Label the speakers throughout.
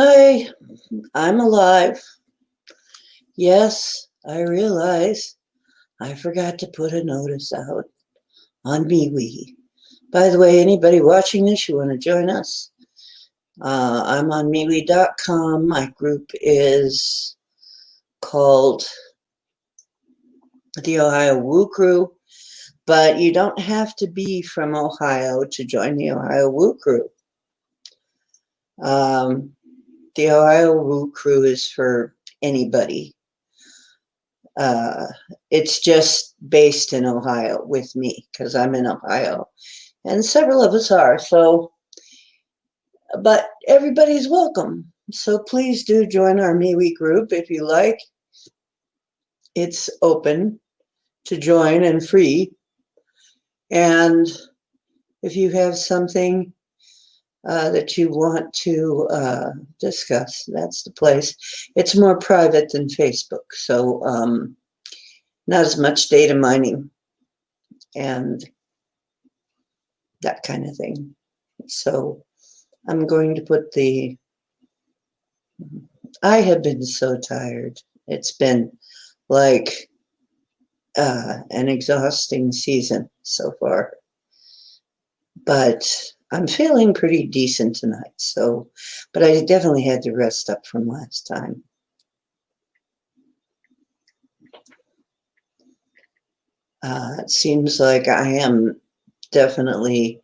Speaker 1: Hi, I'm alive. Yes, I realize I forgot to put a notice out on MeWe. By the way, anybody watching this, you want to join us? I'm on MeWe.com. My group is called the Ohio Woo Crew, but you don't have to be from Ohio to join the Ohio Woo Crew. Um, the Ohio Woo Crew is for anybody. Uh, it's just based in Ohio with me because I'm in Ohio, and several of us are. So, but everybody's welcome. So please do join our MeWe group if you like. It's open to join and free. And if you have something that you want to discuss, that's the place. It's more private than Facebook, so not as much data mining and that kind of thing. So I'm going to put I have been so tired. It's been like an exhausting season so far, but I'm feeling pretty decent tonight. So, but I definitely had to rest up from last time. It seems like I am definitely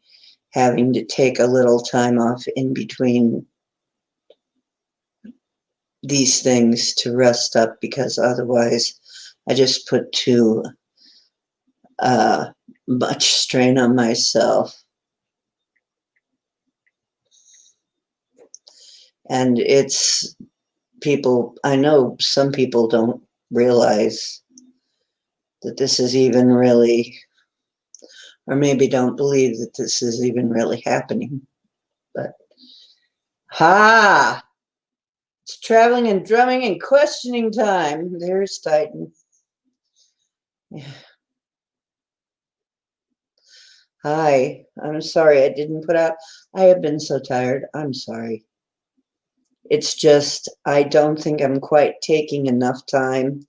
Speaker 1: having to take a little time off in between these things to rest up because otherwise I just put too much strain on myself. And it's people, I know some people don't realize that this is even really, or maybe don't believe that this is even really happening. But, it's traveling and drumming and questioning time. There's Titan. Yeah. Hi, I'm sorry I didn't put out. I have been so tired. I'm sorry. It's just, I don't think I'm quite taking enough time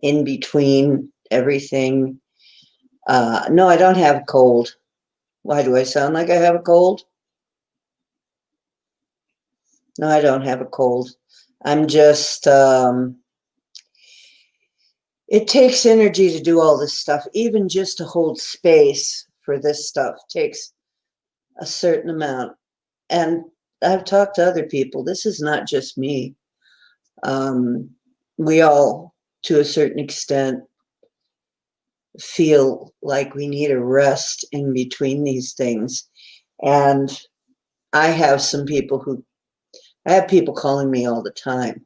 Speaker 1: in between everything. No, I don't have a cold. Why do I sound like I have a cold? No, I don't have a cold. I'm just, it takes energy to do all this stuff. Even just to hold space for this stuff takes a certain amount. And I've talked to other people. This is not just me. We all, to a certain extent, feel like we need a rest in between these things. And I have I have people calling me all the time.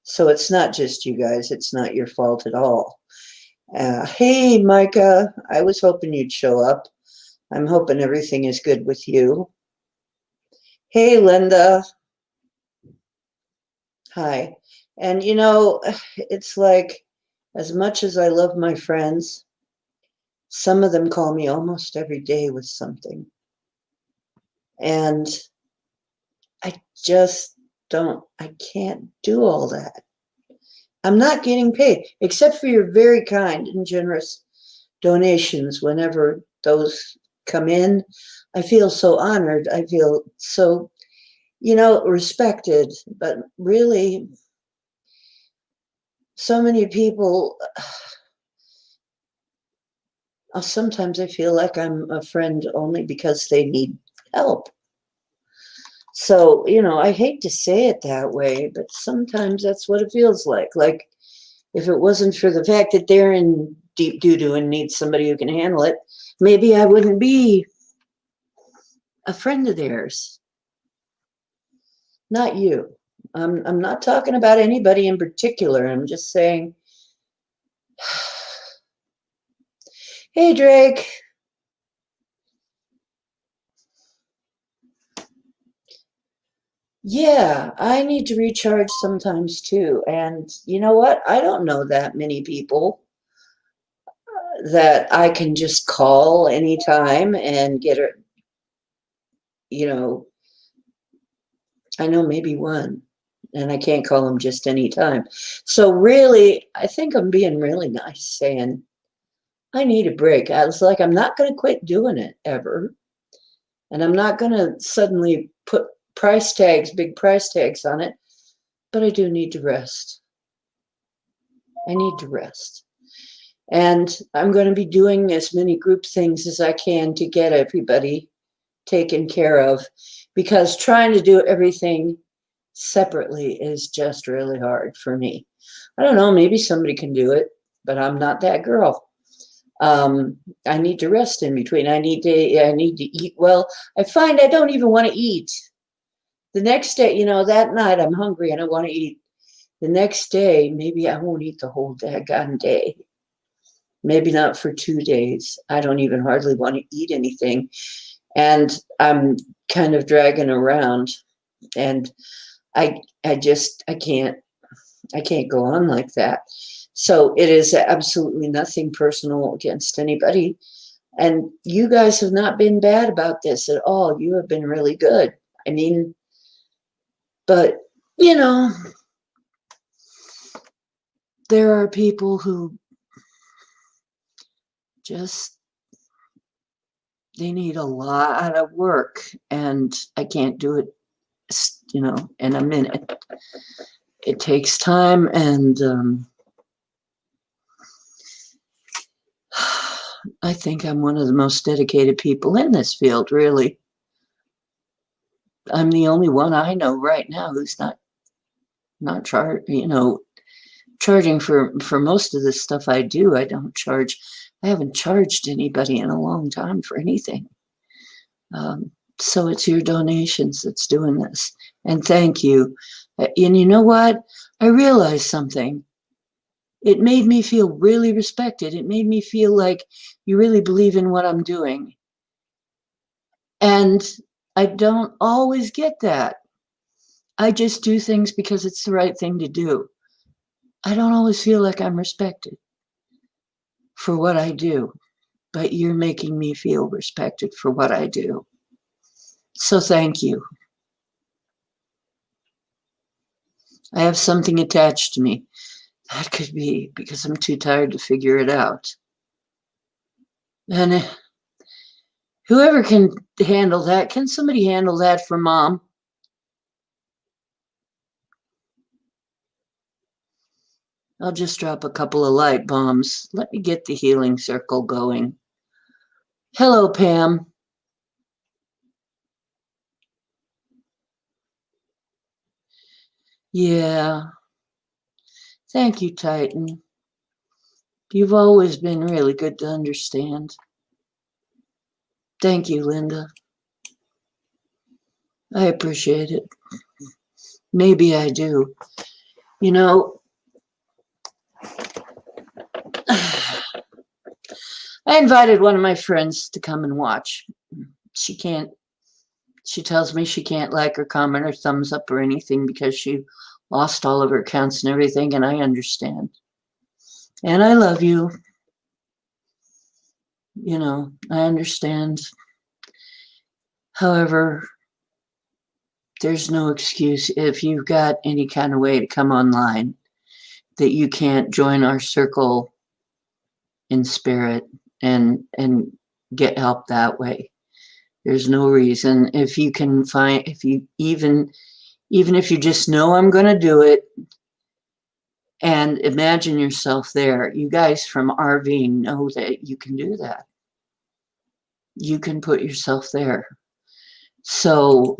Speaker 1: So it's not just you guys. It's not your fault at all. Hey, Micah, I was hoping you'd show up. I'm hoping everything is good with you. Hey, Linda. Hi. And it's like, as much as I love my friends, some of them call me almost every day with something. And I just I can't do all that. I'm not getting paid, except for your very kind and generous donations whenever those come in. I feel so honored. I feel so, respected. But really, so many people, sometimes I feel like I'm a friend only because they need help. So, I hate to say it that way, but sometimes that's what it feels like. Like, if it wasn't for the fact that they're in deep doo-doo and need somebody who can handle it, maybe I wouldn't be a friend of theirs. Not you. I'm not talking about anybody in particular. I'm just saying, hey, Drake. Yeah, I need to recharge sometimes too. And you know what? I don't know that many people that I can just call anytime and get, you know, I know maybe one, and I can't call him just any time. So really, I think I'm being really nice saying, I need a break. I was like, I'm not going to quit doing it ever. And I'm not going to suddenly put price tags, big price tags on it, but I do need to rest. I need to rest. And I'm going to be doing as many group things as I can to get everybody taken care of, because trying to do everything separately is just really hard for me. I don't know, maybe somebody can do it, but I'm not that girl. I need to rest in between. I need to eat well. I find I don't even want to eat. The next day, that night I'm hungry and I want to eat. The next day, maybe I won't eat the whole daggone day. Maybe not for 2 days. I don't even hardly want to eat anything. And I'm kind of dragging around, and I can't go on like that. So it is absolutely nothing personal against anybody. And you guys have not been bad about this at all. You have been really good. I mean, but there are people who just, they need a lot of work, and I can't do it, in a minute. It takes time, and I think I'm one of the most dedicated people in this field, really. I'm the only one I know right now who's not charging for most of the stuff I do. I don't charge. I haven't charged anybody in a long time for anything. So it's your donations that's doing this. And thank you. And you know what? I realized something. It made me feel really respected. It made me feel like you really believe in what I'm doing. And I don't always get that. I just do things because it's the right thing to do. I don't always feel like I'm respected for what I do, but you're making me feel respected for what I do. So thank you. I have something attached to me. That could be because I'm too tired to figure it out. And whoever can handle that, can somebody handle that for Mom? I'll just drop a couple of light bombs. Let me get the healing circle going. Hello, Pam. Yeah. Thank you, Titan. You've always been really good to understand. Thank you, Linda. I appreciate it. Maybe I do. I invited one of my friends to come and watch. She tells me she can't like or comment or thumbs up or anything because she lost all of her accounts and everything, and I understand. And I love you. I understand. However, there's no excuse if you've got any kind of way to come online that you can't join our circle in spirit and get help that way. There's no reason. If you can find, if you even if you just know I'm going to do it, and imagine yourself there. You guys from RV know that you can do that. You can put yourself there. So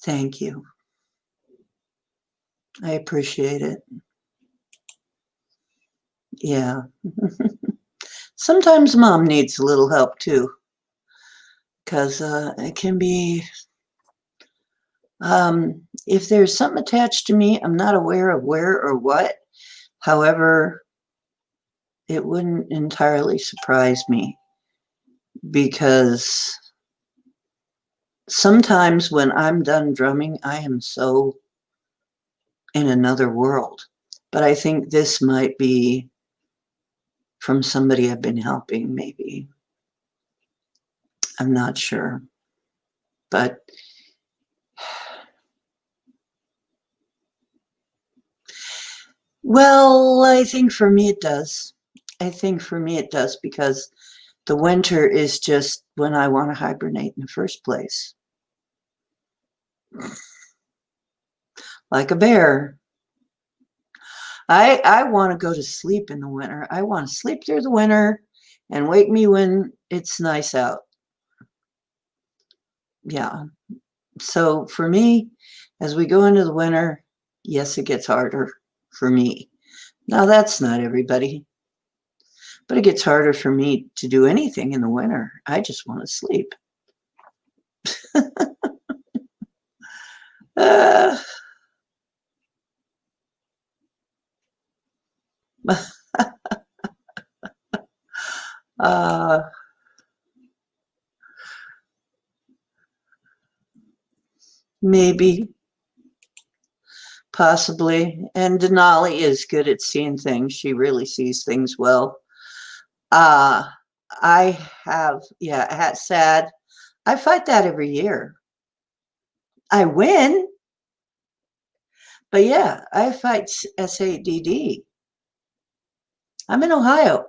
Speaker 1: thank you. I appreciate it. Yeah. Sometimes Mom needs a little help too, because it can be, if there's something attached to me, I'm not aware of where or what. However, it wouldn't entirely surprise me, because sometimes when I'm done drumming, I am so in another world. But I think this might be from somebody I've been helping, maybe. I'm not sure. But well, I think for me it does. I think for me it does because the winter is just when I want to hibernate in the first place. Like a bear. I want to go to sleep in the winter. I want to sleep through the winter and wake me when it's nice out. Yeah. So for me, as we go into the winter, yes, it gets harder for me. Now that's not everybody, but it gets harder for me to do anything in the winter. I just want to sleep. Uh, uh, maybe, possibly. And Denali is good at seeing things. She really sees things well. Uh, I have, yeah, sad. I fight that every year. I win, but yeah, I fight SADD. I'm in Ohio.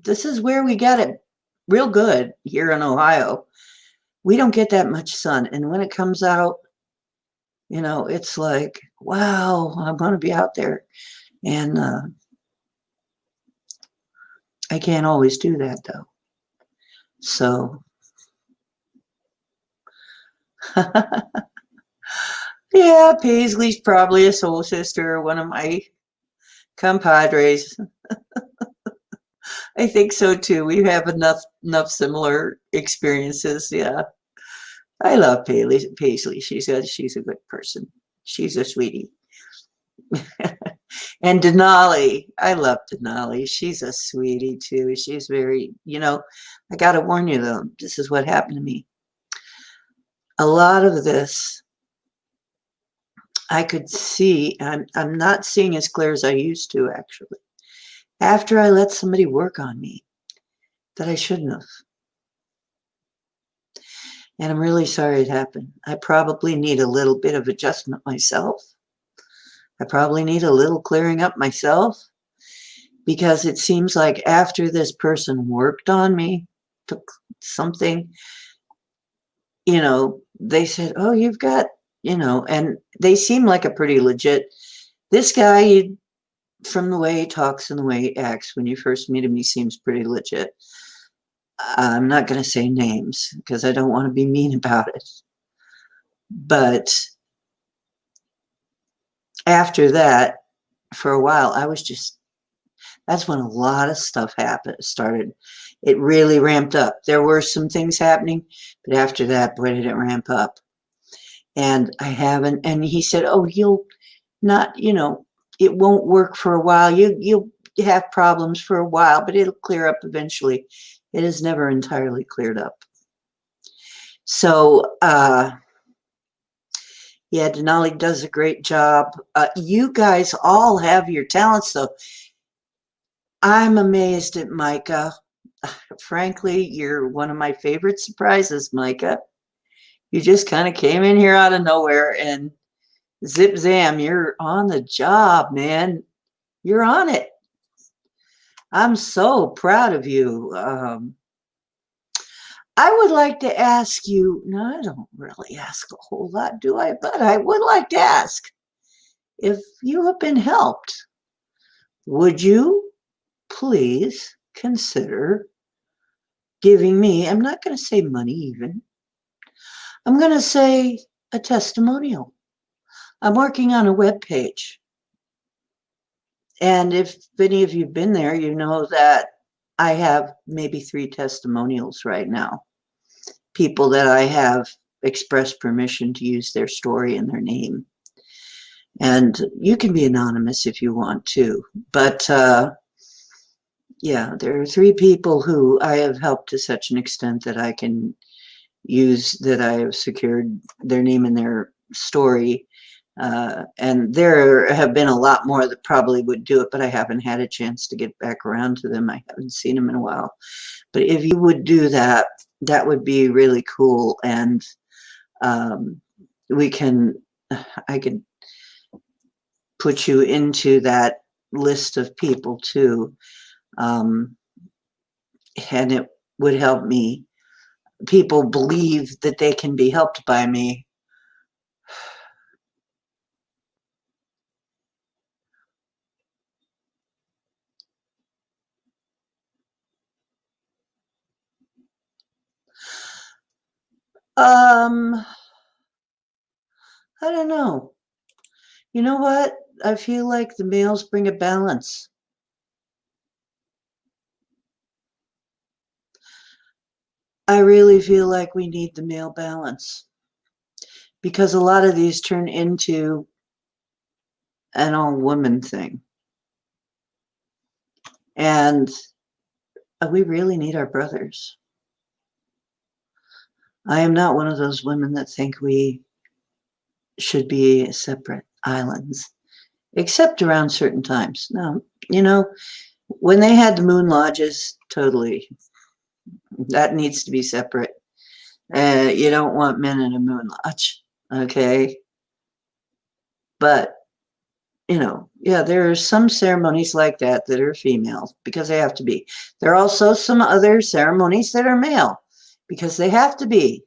Speaker 1: This is where we got it real good here in Ohio. We don't get that much sun. And when it comes out, it's like, wow, I want to be out there. And I can't always do that though. So, yeah, Paisley's probably a soul sister, one of my compadres. I think so too. We have enough similar experiences. Yeah. I love Paisley. She's a good person. She's a sweetie. And Denali, I love Denali. She's a sweetie too. She's very, I got to warn you though, this is what happened to me. A lot of this I could see, I'm not seeing as clear as I used to actually. After I let somebody work on me that I shouldn't have. And I'm really sorry it happened. I probably need a little bit of adjustment myself. I probably need a little clearing up myself because it seems like after this person worked on me, took something, they said, oh, you've got, and they seem like a pretty legit, this guy, from the way he talks and the way he acts, when you first meet him, he seems pretty legit. I'm not going to say names because I don't want to be mean about it. But after that, for a while, that's when a lot of stuff started. It really ramped up. There were some things happening, but after that, boy, did it ramp up. And I haven't, and he said, oh, you'll not, it won't work for a while. You'll have problems for a while, but it'll clear up eventually. It has never entirely cleared up. So, yeah, Denali does a great job. You guys all have your talents, though. I'm amazed at Micah. Frankly, you're one of my favorite surprises, Micah. You just kind of came in here out of nowhere and zip zam, you're on the job, man. You're on it. I'm so proud of you. I would like to ask you, no, I don't really ask a whole lot, do I? But I would like to ask, if you have been helped, would you please consider giving me, I'm not going to say money even, I'm going to say a testimonial. I'm working on a web page. And if any of you have been there, you know that I have maybe 3 testimonials right now. People that I have expressed permission to use their story and their name. And you can be anonymous if you want to. But yeah, there are 3 people who I have helped to such an extent that I can use, that I have secured their name and their story. And there have been a lot more that probably would do it, but I haven't had a chance to get back around to them. I haven't seen them in a while. But if you would do that, that would be really cool. And Um, we can, I could put you into that list of people too. Um, and it would help me. People believe that they can be helped by me. Um, I don't know. You know what? I feel like the males bring a balance. I really feel like we need the male balance because a lot of these turn into an all woman thing. And we really need our brothers. I am not one of those women that think we should be separate islands, except around certain times. No, you know, when they had the moon lodges, totally, that needs to be separate. You don't want men in a moon lodge, okay? But, you know, yeah, there are some ceremonies like that that are female because they have to be. There are also some other ceremonies that are male because they have to be.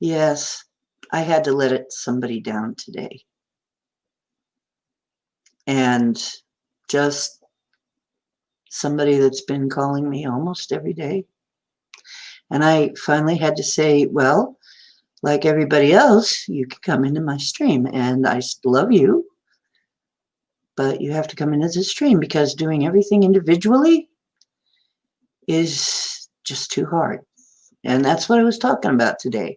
Speaker 1: Yes, I had to let somebody down today. And just somebody that's been calling me almost every day. And I finally had to say, well, like everybody else, you can come into my stream and I love you, but you have to come into the stream because doing everything individually is just too hard. And that's what I was talking about today.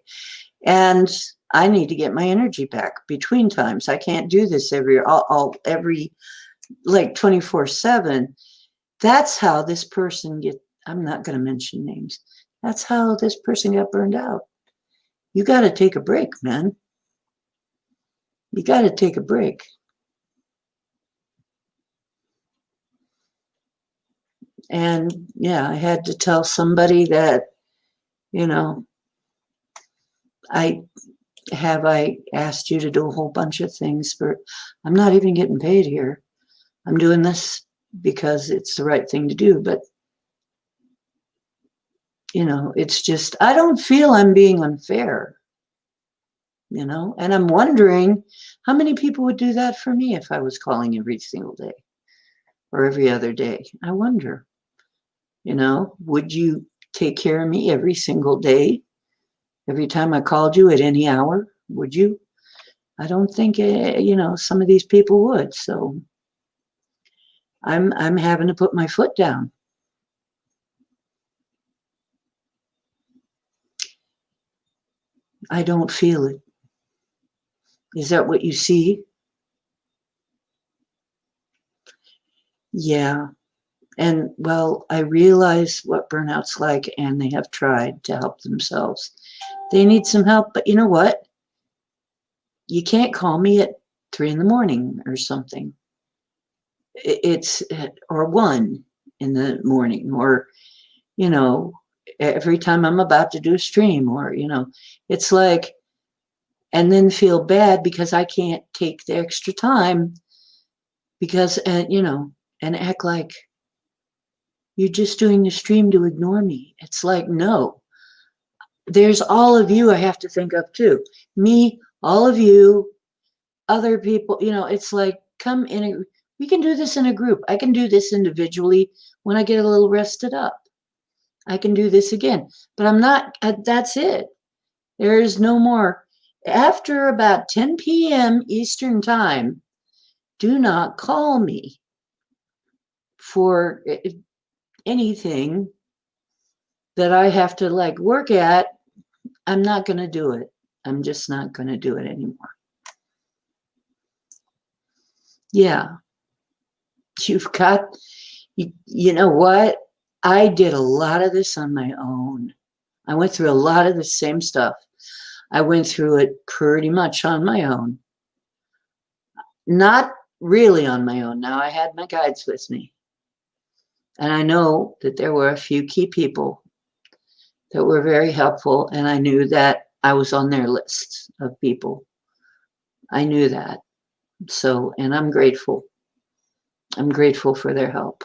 Speaker 1: And I need to get my energy back between times. I can't do this every like 24/7. That's how this person I'm not going to mention names. That's how this person got burned out. You got to take a break, man. You got to take a break. And yeah, I had to tell somebody that, you know, I I asked you to do a whole bunch of things for, I'm not even getting paid here. I'm doing this because it's the right thing to do. But, you know, it's just, I don't feel I'm being unfair, you know, and I'm wondering how many people would do that for me if I was calling every single day or every other day. I wonder, you know, would you take care of me every single day? Every time I called you at any hour, would you? I don't think, you know, some of these people would. So I'm having to put my foot down. I don't feel it. Is that what you see? Yeah. And well, I realize what burnout's like, and they have tried to help themselves. They need some help, but you know what? You can't call me at 3 in the morning or something. It's or 1 in the morning, or you know, every time I'm about to do a stream, or you know, it's like, and then feel bad because I can't take the extra time because, you know, and act like you're just doing the stream to ignore me. It's like, no, there's all of you I have to think of too. Me, all of you, other people, you know, it's like, come in, we can do this in a group. I can do this individually when I get a little rested up. I can do this again, but I'm not, that's it. There is no more. After about 10 p.m. Eastern time, do not call me for anything that I have to like work at. I'm not going to do it. I'm just not going to do it anymore. Yeah, you've got, you know what? I did a lot of this on my own. I went through a lot of the same stuff. I went through it pretty much on my own. Not really on my own. Now I had my guides with me. And I know that there were a few key people that were very helpful, and I knew that I was on their list of people. I knew that. So, and I'm grateful. I'm grateful for their help.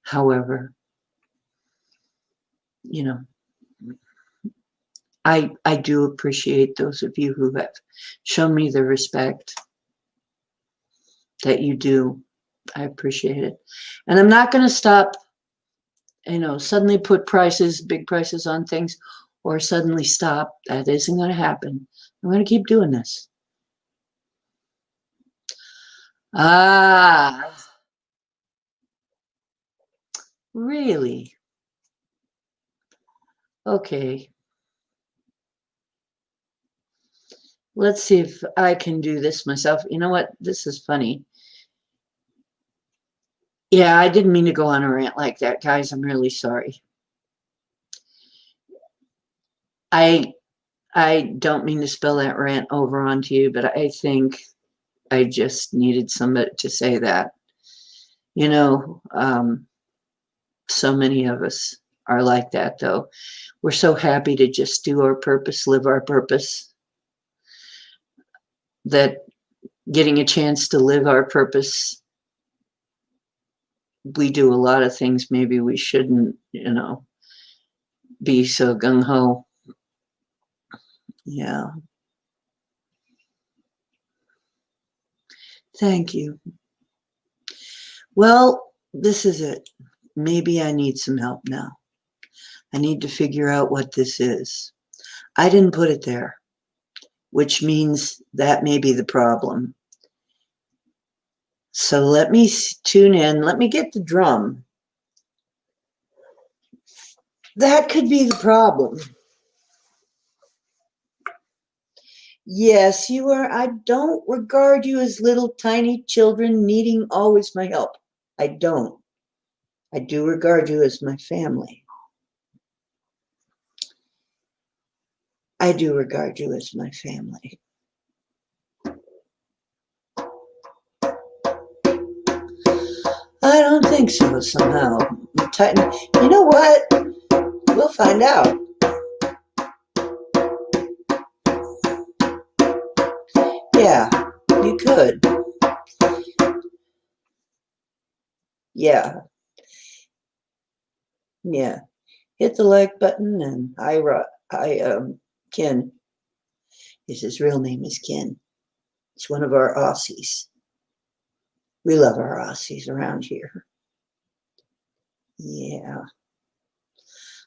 Speaker 1: However, you know, I do appreciate those of you who have shown me the respect that you do. I appreciate it. And I'm not going to stop, suddenly put prices, big prices on things, or suddenly stop. That isn't going to happen. I'm going to keep doing this. Ah, really? Okay. Let's see if I can do this myself. You know what? This is funny. Yeah, I didn't mean to go on a rant like that, guys. I'm really sorry. I I don't mean to spill that rant over onto you, but I think I just needed somebody to say that. You know, so many of us are like that, though. We're so happy to just do our purpose, live our purpose, that getting a chance to live our purpose, we do a lot of things maybe we shouldn't, be so gung-ho. Yeah. Thank you. Well, this is it. Maybe I need some help now. I need to figure out what this is. I didn't put it there, which means that may be the problem. So let me tune in. Let me get the drum. That could be the problem. Yes, you are. I don't regard you as little tiny children needing always my help. I don't. I do regard you as my family. I do regard you as my family. I don't think so, somehow. You know what? We'll find out. Yeah, you could. Yeah. Yeah. Hit the like button, and Ken. His real name is Ken. It's one of our Aussies. We love our Aussies around here. Yeah.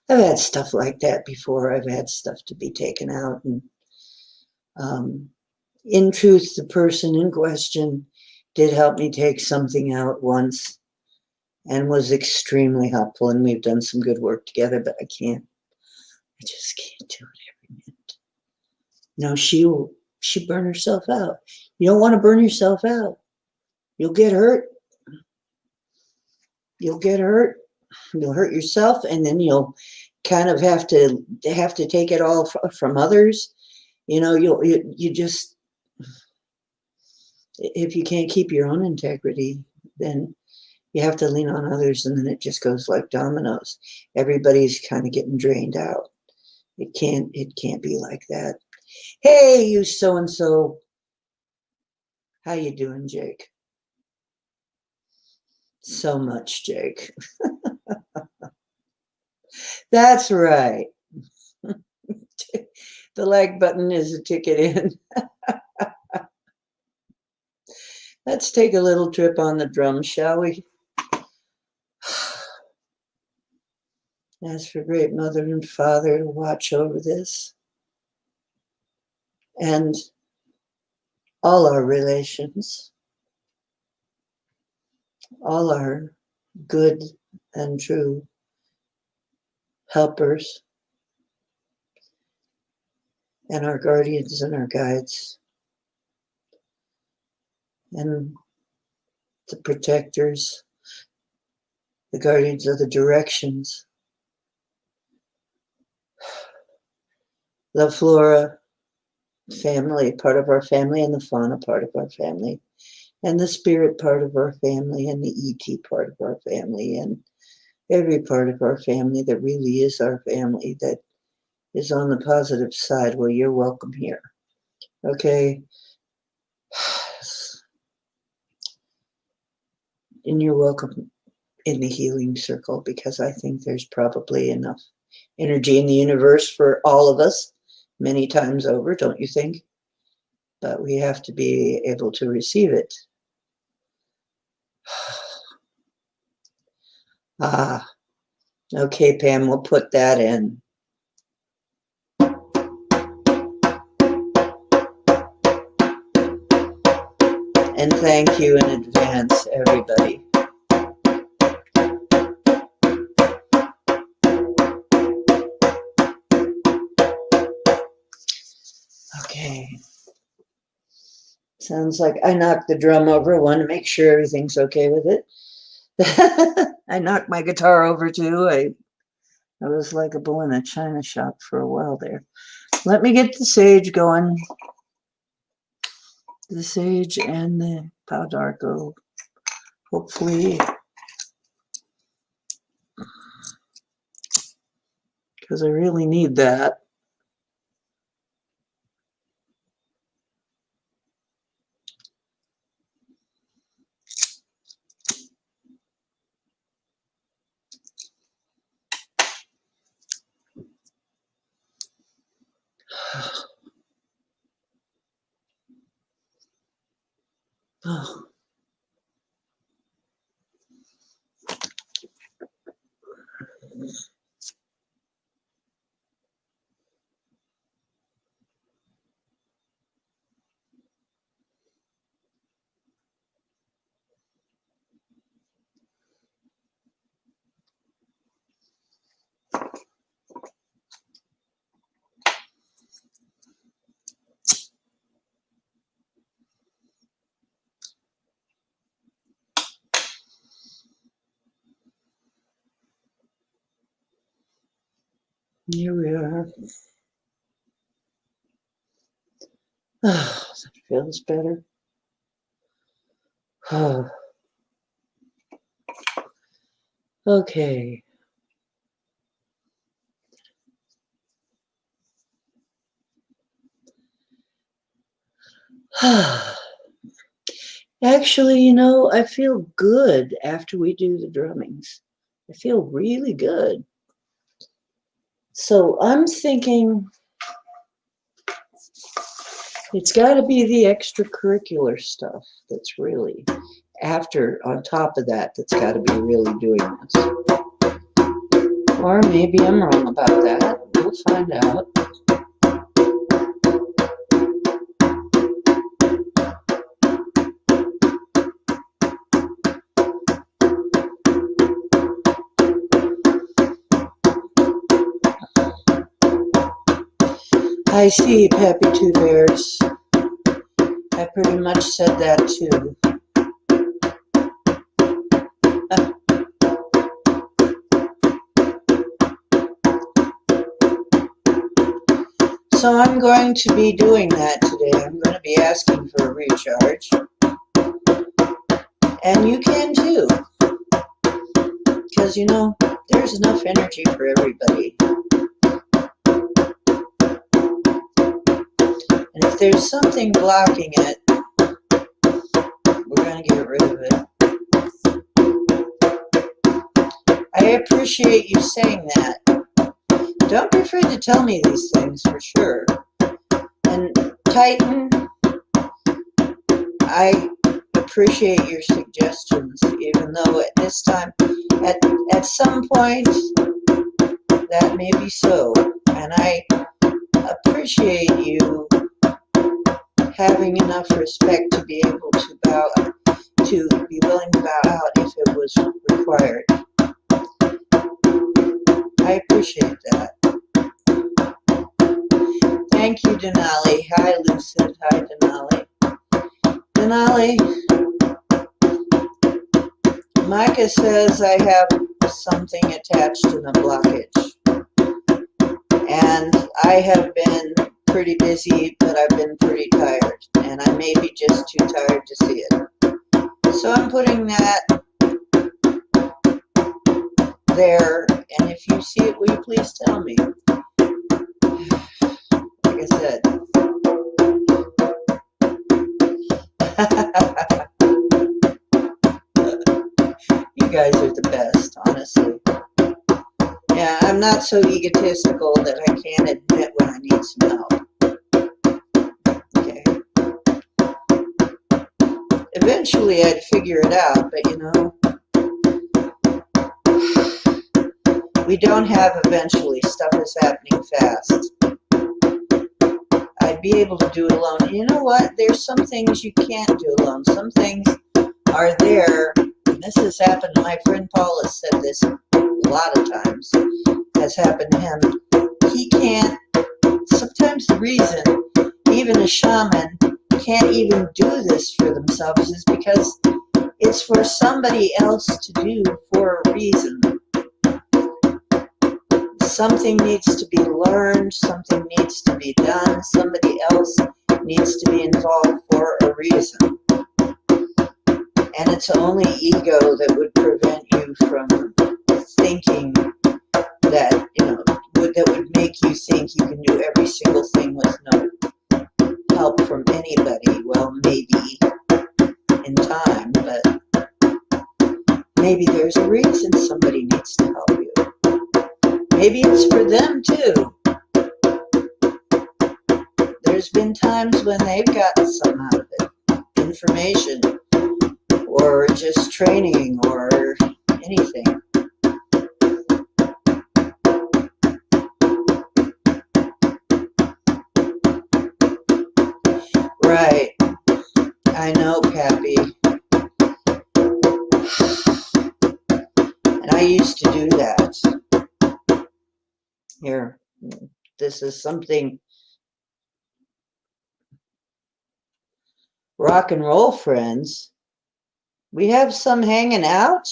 Speaker 1: I've had stuff like that before. I've had stuff to be taken out. And in truth, the person in question did help me take something out once and was extremely helpful. And we've done some good work together, but I just can't do it every minute. No, she burn herself out. You don't want to burn yourself out. You'll get hurt. You'll get hurt. You'll hurt yourself, and then you'll kind of have to take it all from others. You just, if you can't keep your own integrity, then you have to lean on others, and then it just goes like dominoes. Everybody's kind of getting drained out. It can't be like that. Hey, you so and so. How you doing, Jake? So much, Jake. That's right. The like button is a ticket in. Let's take a little trip on the drums, shall we? Ask for great mother and father to watch over this and all our relations, all our good and true helpers, and our guardians and our guides, and the protectors, the guardians of the directions, the flora family, part of our family, and the fauna, part of our family, and the spirit part of our family, and the ET part of our family, and every part of our family that really is our family, that is on the positive side. Well, you're welcome here. Okay? And you're welcome in the healing circle, because I think there's probably enough energy in the universe for all of us many times over, don't you think? But we have to be able to receive it. Ah, okay, Pam, we'll put that in. And thank you in advance, everybody. Okay. Sounds like I knocked the drum over. I want to make sure everything's okay with it. I knocked my guitar over too. I was like a bull in a china shop for a while there. Let me get the sage going. The sage and the Pau d'Arco. Hopefully, because I really need that. Oh. Here we are. Oh, that feels better. Oh. Okay. Actually, you know, I feel good after we do the drummings. I feel really good. So I'm thinking it's got to be the extracurricular stuff that's really after, on top of that, that's got to be really doing this. Or maybe I'm wrong about that. We'll find out. I see, Pappy Two Bears. I pretty much said that too. So I'm going to be doing that today. I'm going to be asking for a recharge. And you can too. Because, you know, there's enough energy for everybody. And if there's something blocking it, we're going to get rid of it. I appreciate you saying that. Don't be afraid to tell me these things, for sure. And Titan, I appreciate your suggestions, even though at this time, at some point, that may be so. And I appreciate you having enough respect to be able to be willing to bow out if it was required. I appreciate that. Thank you, Denali. Hi, Lucid. Hi, Denali. Denali, Micah says I have something attached in a blockage. And I have been pretty busy, but I've been pretty tired. And I may be just too tired to see it. So I'm putting that there, and if you see it, will you please tell me? Like I said. You guys are the best, honestly. Yeah, I'm not so egotistical that I can't admit when I need some help. Okay. Eventually I'd figure it out, but you know, we don't have eventually. Stuff is happening fast. I'd be able to do it alone. And you know what? There's some things you can't do alone. Some things are there. And this has happened. My friend Paul has said this a lot of times. Has happened to him. He can't. Sometimes the reason even a shaman can't even do this for themselves is because it's for somebody else to do for a reason. Something needs to be learned, something needs to be done, somebody else needs to be involved for a reason. And it's only ego that would prevent you from thinking that, you know, that would make you think you can do every single thing with no help from anybody. Well, maybe in time, but maybe there's a reason somebody needs to help you. Maybe it's for them too. There's been times when they've gotten some out of it. Information, or just training, or anything. Right. I know, Pappy. And I used to do that. Here, this is something rock and roll friends. We have some hanging out.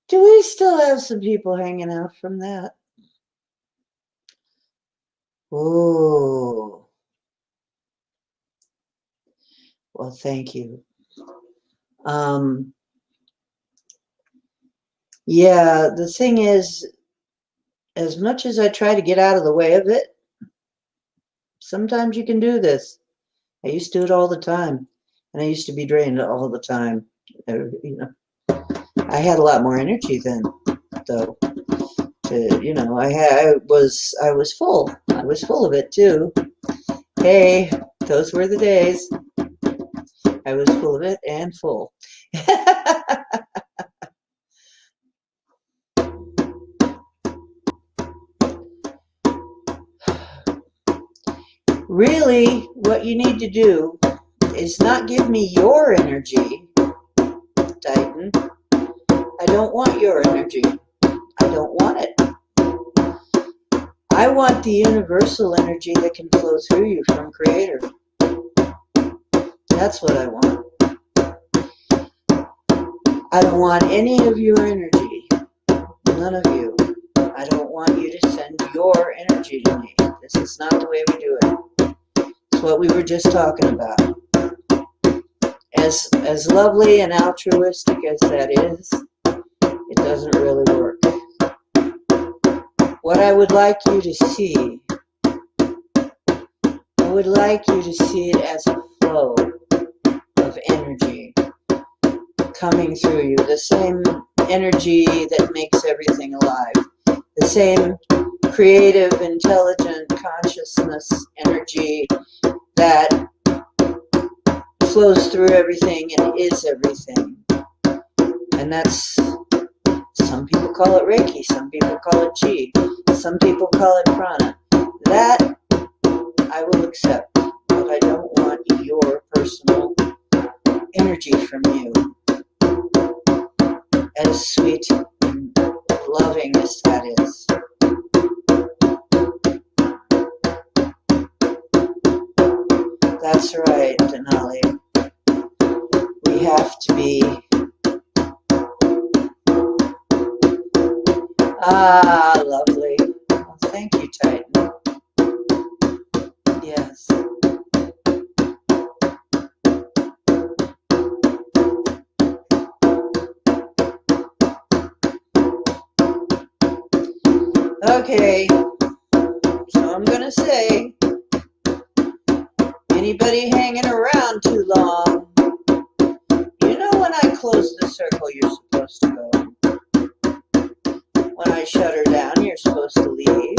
Speaker 1: Do we still have some people hanging out from that? Oh. Well, thank you. Yeah, the thing is, as much as I try to get out of the way of it, sometimes you can do this. I used to do it all the time, and I used to be drained all the time. You know, I had a lot more energy then, though. You know, I was full. I was full of it too. Hey, those were the days. I was full of it and full. Really, what you need to do is not give me your energy, Titan. I don't want your energy. I don't want it. I want the universal energy that can flow through you from Creator. That's what I want. I don't want any of your energy. None of you. I don't want you to send your energy to me. This is not the way we do it. It's what we were just talking about. As lovely and altruistic as that is, it doesn't really work. What I would like you to see, I would like you to see it as a flow of energy coming through you, the same energy that makes everything alive, the same creative, intelligent consciousness energy that flows through everything and is everything. And that's, some people call it Reiki, some people call it Chi, some people call it Prana. That I will accept, but I don't want your personal energy from you. As sweet and loving as that is. That's right, Denali. We have to be. Ah, lovely. Well, thank you, Titan. Okay, so I'm gonna say, anybody hanging around too long, you know when I close the circle, you're supposed to go. When I shut her down, you're supposed to leave.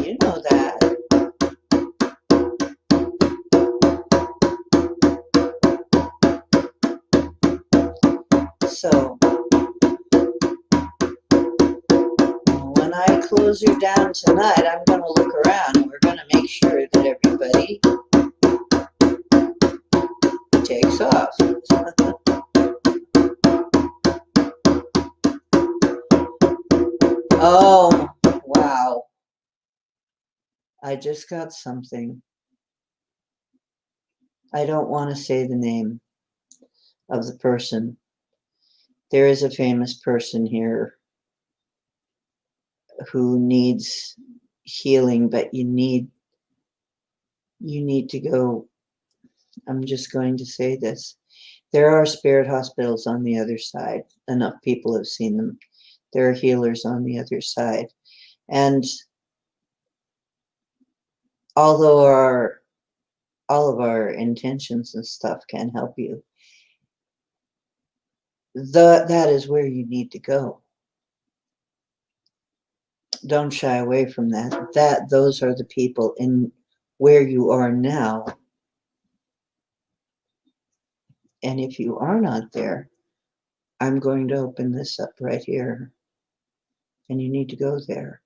Speaker 1: You know that. So, when I close her down tonight, I'm going to look around and we're going to make sure that everybody takes off. Oh, wow. I just got something. I don't want to say the name of the person. There is a famous person here who needs healing, but you need to go. I'm just going to say this. There are spirit hospitals on the other side. Enough people have seen them. There are healers on the other side. And although all of our intentions and stuff can help you, that is where you need to go. Don't shy away from that. Those are the people in where you are now. And if you are not there, I'm going to open this up right here. And you need to go there.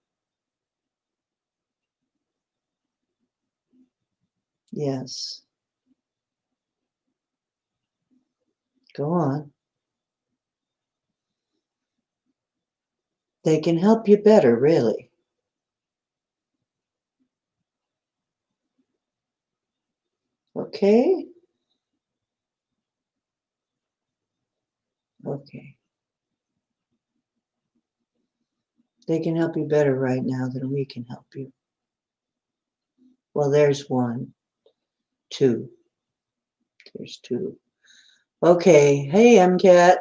Speaker 1: Yes. Go on. They can help you better, really. Okay? Okay. They can help you better right now than we can help you. Well, there's one. Two. There's two. Okay. Hey, MCAT.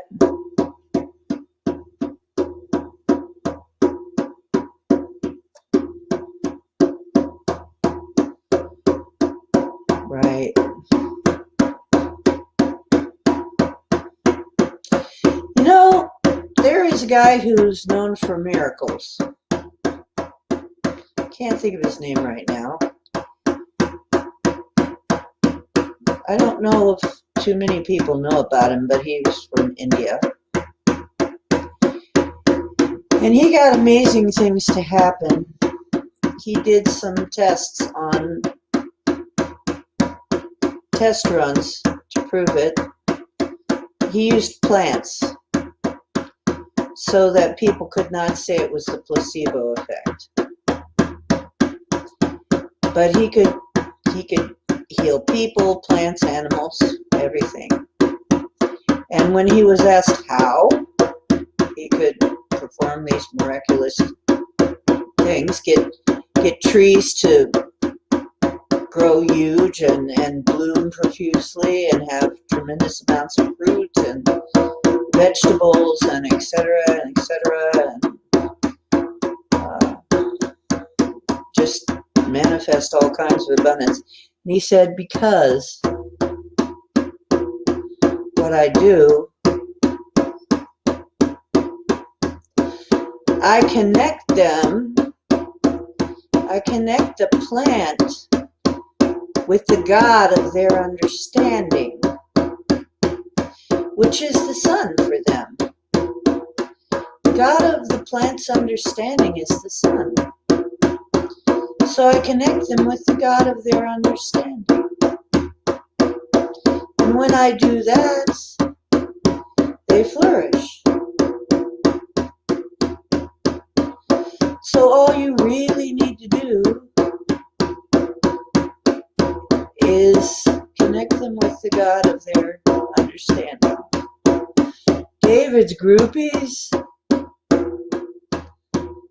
Speaker 1: Right. You know, there is a guy who's known for miracles. Can't think of his name right now. I don't know if too many people know about him, but he was from India. And he got amazing things to happen. He did some tests on test runs to prove it. He used plants so that people could not say it was the placebo effect. But he could heal people, plants, animals, everything. And when he was asked how he could perform these miraculous things, get trees to grow huge and bloom profusely and have tremendous amounts of fruit and vegetables and etc. and etc. and just manifest all kinds of abundance. And he said, because what I do, I connect the plant with the God of their understanding, which is the sun for them. The God of the plant's understanding is the sun. So I connect them with the God of their understanding. And when I do that, they flourish. So all you really need to do is connect them with the God of their understanding. David's groupies?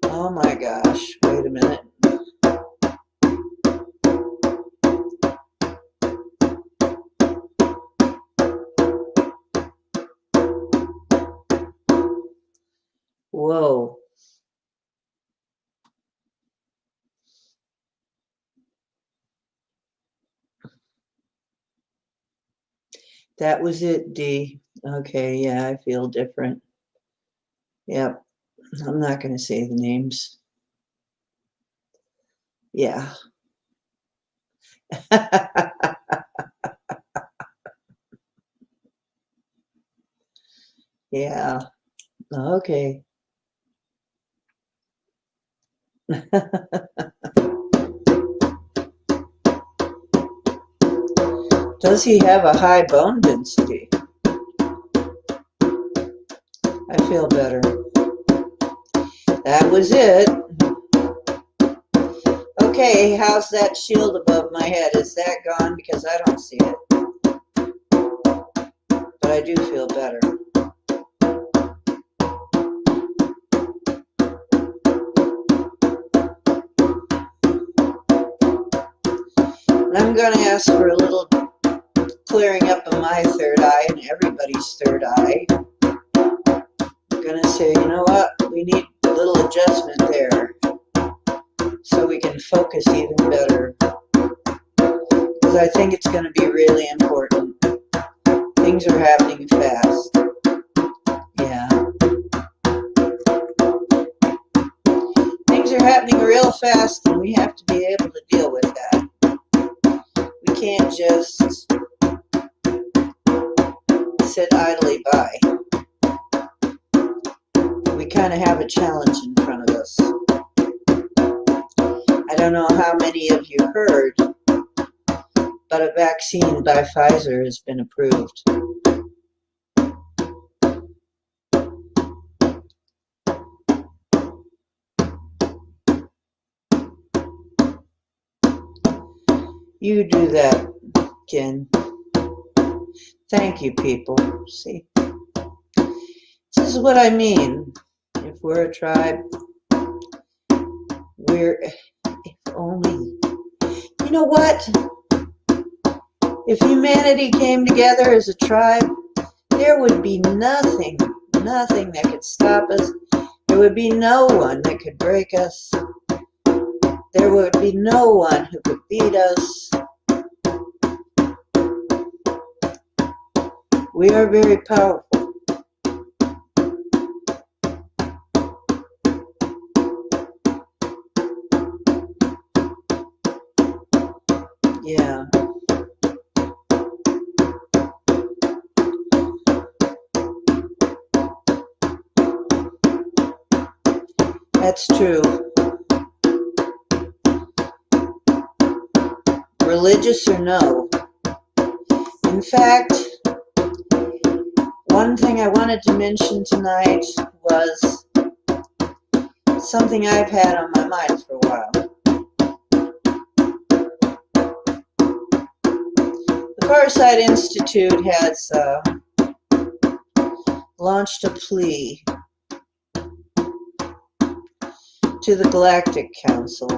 Speaker 1: Oh my gosh, wait a minute. Whoa. That was it, D. Okay, yeah, I feel different. Yep. I'm not going to say the names. Yeah. Yeah. Okay. Does he have a high bone density? I feel better. That was it. Okay, how's that shield above my head? Is that gone? Because I don't see it. But I do feel better. And I'm going to ask for a little clearing up of my third eye and everybody's third eye. I'm going to say, you know what? We need a little adjustment there so we can focus even better. Because I think it's going to be really important. Things are happening fast. Yeah. Things are happening real fast and we have to be able to deal with that. We can't just sit idly by. We kind of have a challenge in front of us. I don't know how many of you heard, but a vaccine by Pfizer has been approved. You do that, Ken. Thank you, people. See? This is what I mean. If we're a tribe, if only. You know what? If humanity came together as a tribe, there would be nothing that could stop us. There would be no one that could break us. There would be no one who could beat us. We are very powerful. Yeah. That's true. Religious or no. In fact, one thing I wanted to mention tonight was something I've had on my mind for a while. The Farsight Institute has launched a plea to the Galactic Council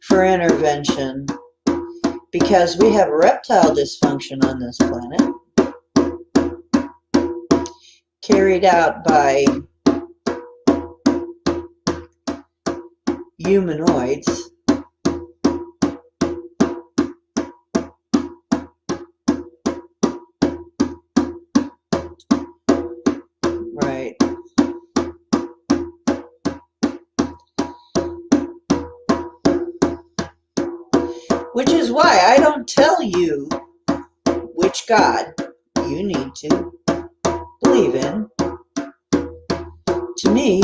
Speaker 1: for intervention because we have reptile dysfunction on this planet carried out by humanoids. Right. Which is why I don't tell you which God you need to believe in. To me,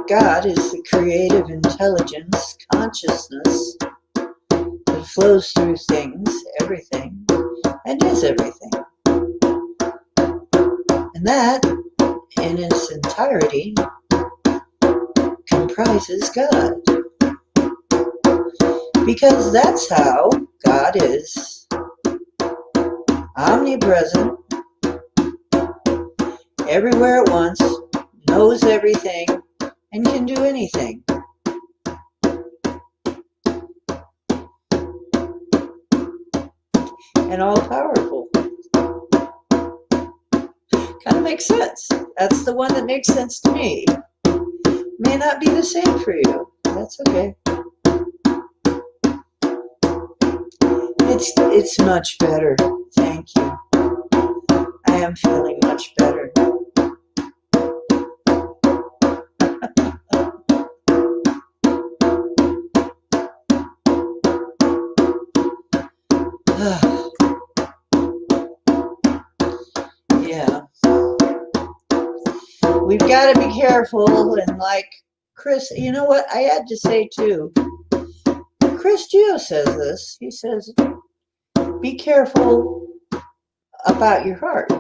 Speaker 1: God is the creative intelligence, consciousness that flows through things, everything, and is everything. And that, in its entirety, comprises God. Because that's how God is omnipresent, everywhere at once, knows everything, and can do anything. And all powerful. Kind of makes sense. That's the one that makes sense to me. May not be the same for you. That's okay. It's much better. Thank you. I am feeling much better. Yeah. We've got to be careful, and like Chris, you know what I had to say too? Chris Geo says this. He says, be careful about your heart,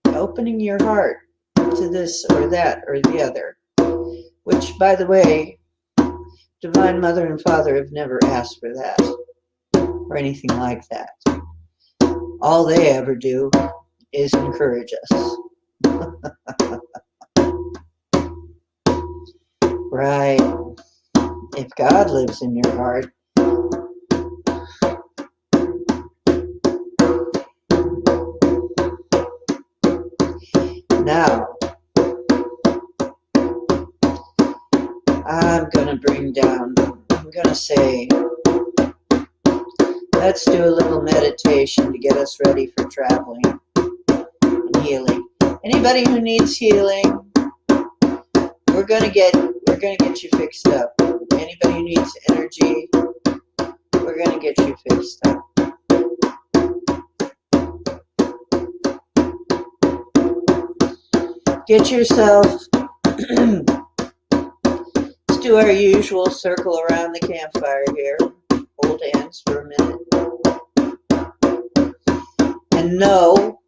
Speaker 1: opening your heart to this or that or the other, which, by the way, Divine Mother and Father have never asked for that or anything like that. All they ever do is encourage us. Right. If God lives in your heart, now I'm going to say, let's do a little meditation to get us ready for traveling and healing. Anybody who needs healing, we're going to get you fixed up. Anybody who needs energy, we're going to get you fixed up. Get yourself, let's do our usual circle around the campfire here. Hold hands for a minute. And know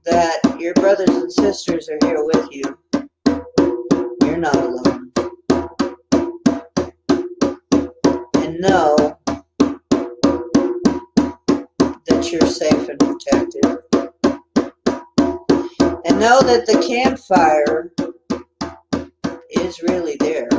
Speaker 1: that your brothers and sisters are here with you. You're not alone. And know that you're safe and protected. And know that the campfire is really there.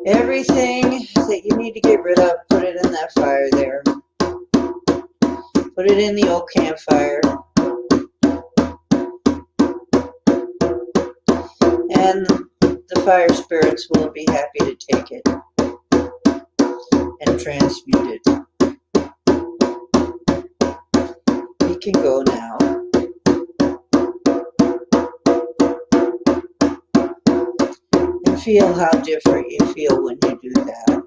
Speaker 1: Everything that you need to get rid of, put it in that fire there. Put it in the old campfire. And the fire spirits will be happy to take it and transmute it. You can go now. And feel how different you feel when you do that.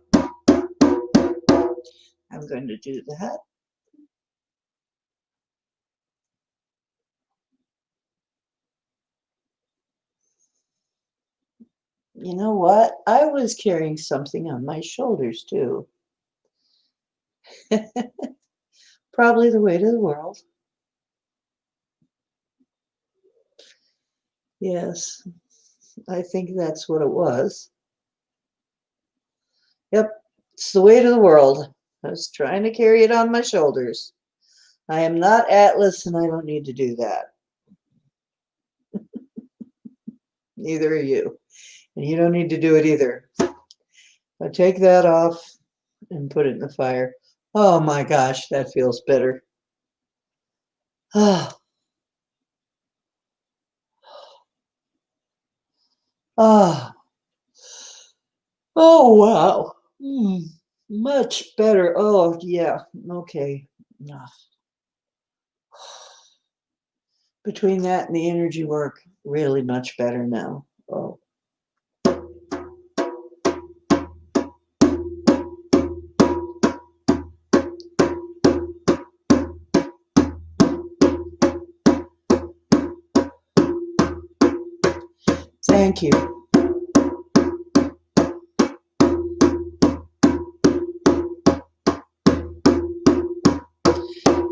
Speaker 1: I'm going to do that. You know what? I was carrying something on my shoulders too. Probably the weight of the world. Yes, I think that's what it was. Yep, it's the weight of the world. I was trying to carry it on my shoulders. I am not Atlas, and I don't need to do that. Neither are you. And you don't need to do it either. I take that off and put it in the fire. Oh my gosh, that feels better. Ah. Ah. Oh wow. Much better. Oh yeah. Okay. Between that and the energy work, really much better now. Oh. Thank you.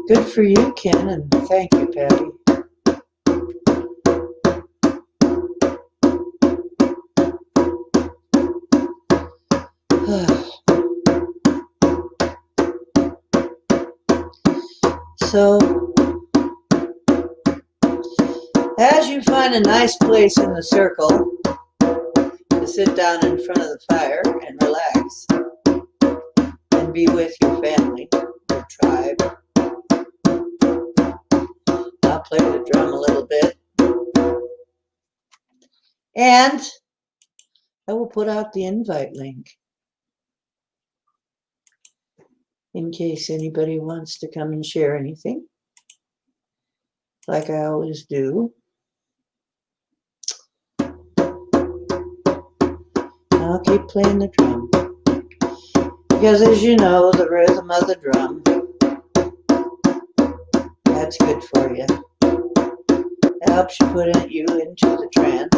Speaker 1: Good for you, Ken, and thank you, Patty. So, as you find a nice place in the circle to sit down in front of the fire and relax and be with your family, your tribe, I'll play the drum a little bit. And I will put out the invite link in case anybody wants to come and share anything, like I always do. I'll keep playing the drum, because as you know, the rhythm of the drum, that's good for you. It helps you put you into the trance,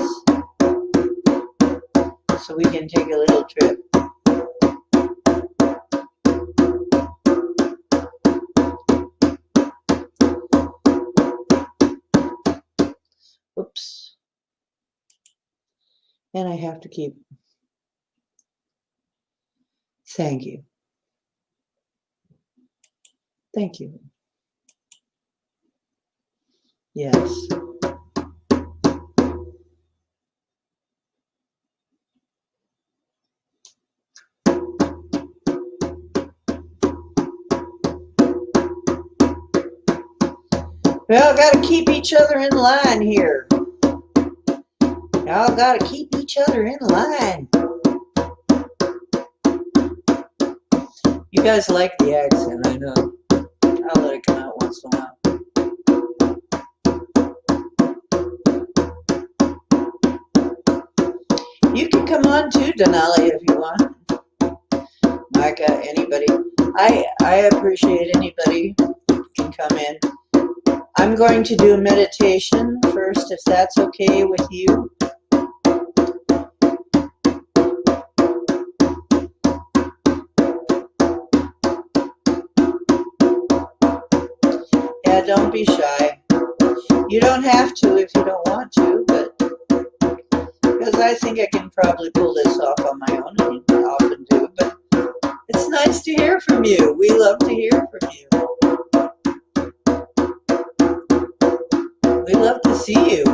Speaker 1: so we can take a little trip. Oops. And I have to keep. Thank you. Thank you. Yes. We all got to keep each other in line here. Y'all got to keep each other in line. You guys like the accent, I know. I'll let it come out once in a while. You can come on too, Denali, if you want. Micah, anybody. I appreciate anybody who can come in. I'm going to do a meditation first, if that's okay with you. Yeah, don't be shy. You don't have to if you don't want to, but because I think I can probably pull this off on my own, and I often do, but it's nice to hear from you. We love to hear from you. We love to see you.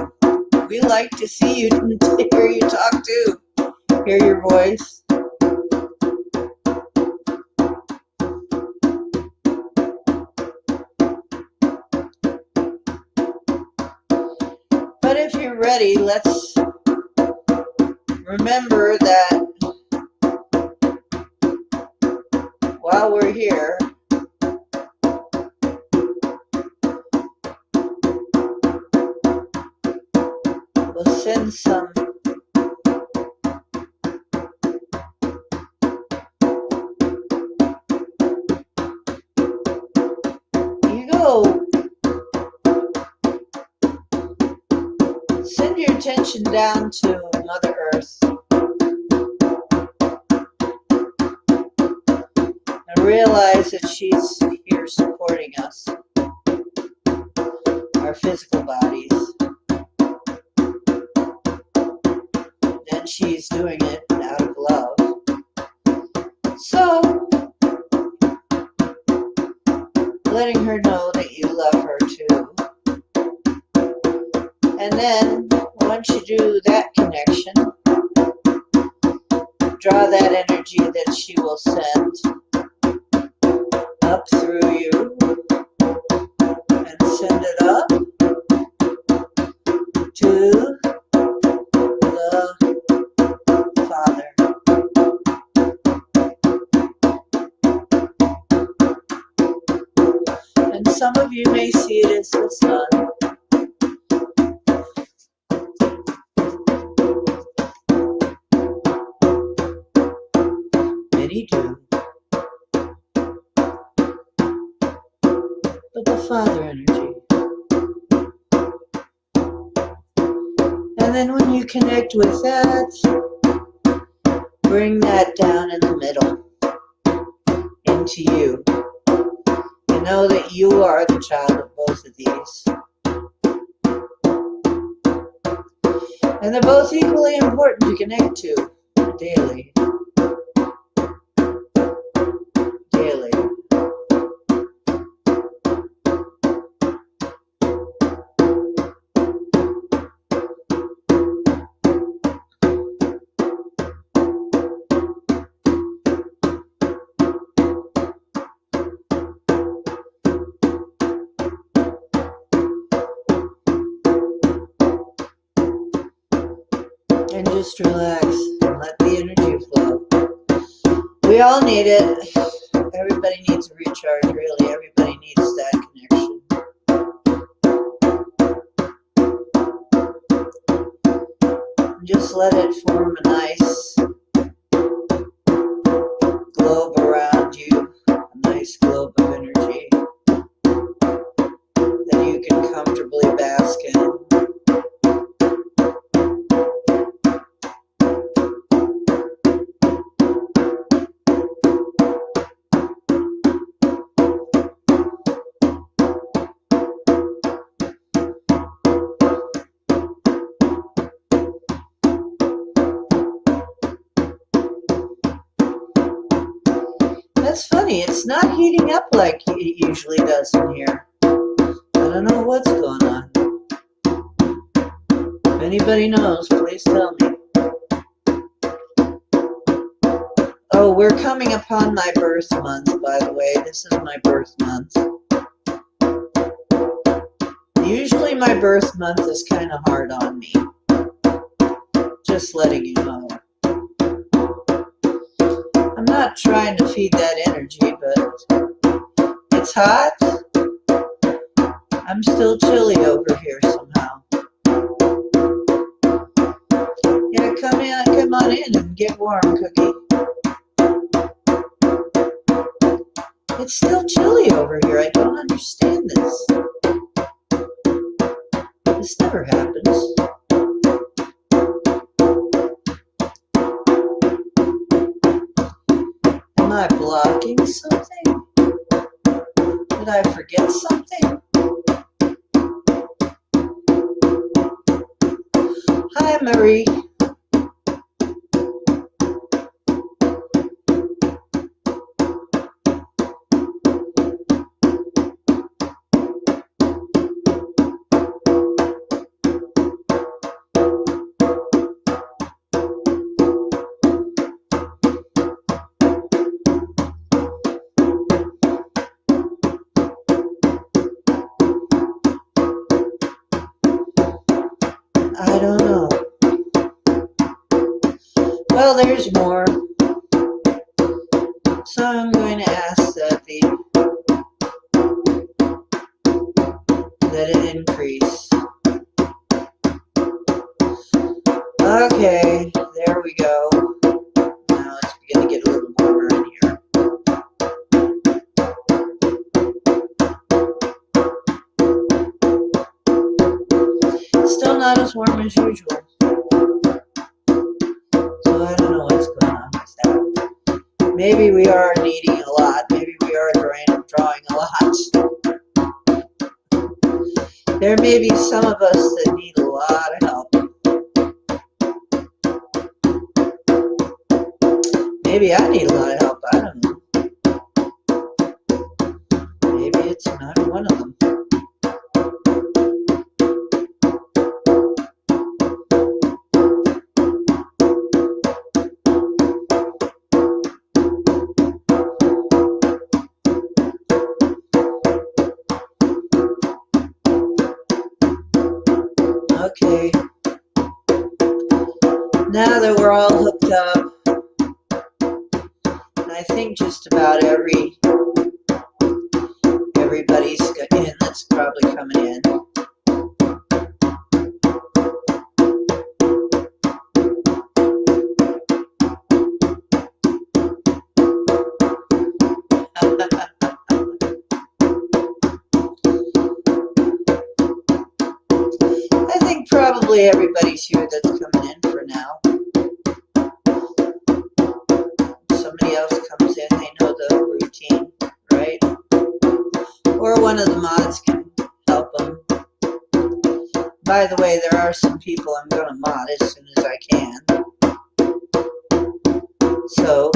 Speaker 1: We like to see you, to hear you talk too, hear your voice. But if you're ready, let's remember that while we're here, we'll send some send your attention down to Mother Earth and realize that she's here supporting us, our physical bodies, and she's doing it out of love. So, letting her know that you love her too. And then, once you do that connection, draw that energy that she will send up through you and send it up to the Father. And some of you may see it as the Son. Many do. But the Father energy. And then when you connect with that, bring that down in the middle into you. know that you are the child of both of these. And they're both equally important to connect to daily. Daily. And just relax and let the energy flow. We all need it. Everybody needs a recharge, really. Everybody needs that connection. And just let it form a nice globe around you, a nice globe of energy that you can comfortably bask in. That's funny, it's not heating up like it usually does in here. I don't know what's going on. If anybody knows, please tell me. Oh, we're coming upon my birth month, by the way. This is my birth month. Usually my birth month is kind of hard on me. Just letting you know. I'm not trying to feed that energy, but it's hot. I'm still chilly over here somehow. Yeah, come on in and get warm, Cookie. It's still chilly over here. I don't understand this. This never happens. Am I blocking something? Did I forget something? Hi, Marie. I don't know. Well, there's more. So I'm going to ask that it increase. Okay, there we go. Now it's beginning to get a little warmer in here. Still not as warm as usual. So I don't know what's going on with that. Maybe we are needing a lot. Maybe we are drawing a lot. There may be some of us that need a lot of help. Maybe I need a lot of help. I don't know. Maybe it's not one of them. Okay, now that we're all hooked up, and I think just about everybody's in that's probably coming in. I think probably everybody's here that's coming in for now. If somebody else comes in, they know the routine, right? Or one of the mods can help them. By the way, there are some people I'm going to mod as soon as I can. So,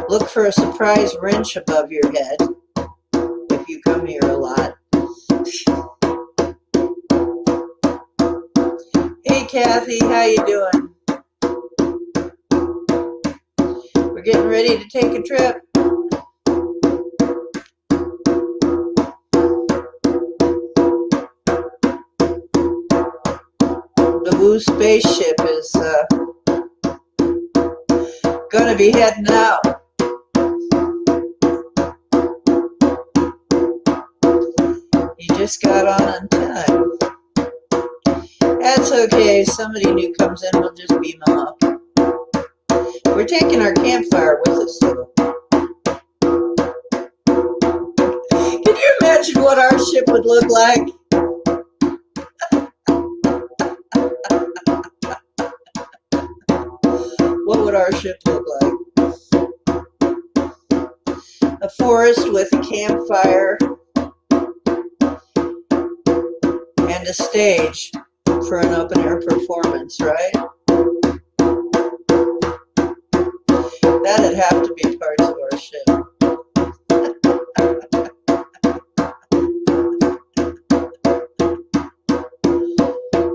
Speaker 1: look for a surprise wrench above your head if you come here a lot. Hey Kathy, how you doing? We're getting ready to take a trip. The Woo spaceship is gonna be heading out. You just got on time. That's okay. Somebody new comes in, we'll just beam them up. We're taking our campfire with us, though. Can you imagine what our ship would look like? What would our ship look like? A forest with a campfire and a stage for an open air performance, right? That'd have to be parts of our ship.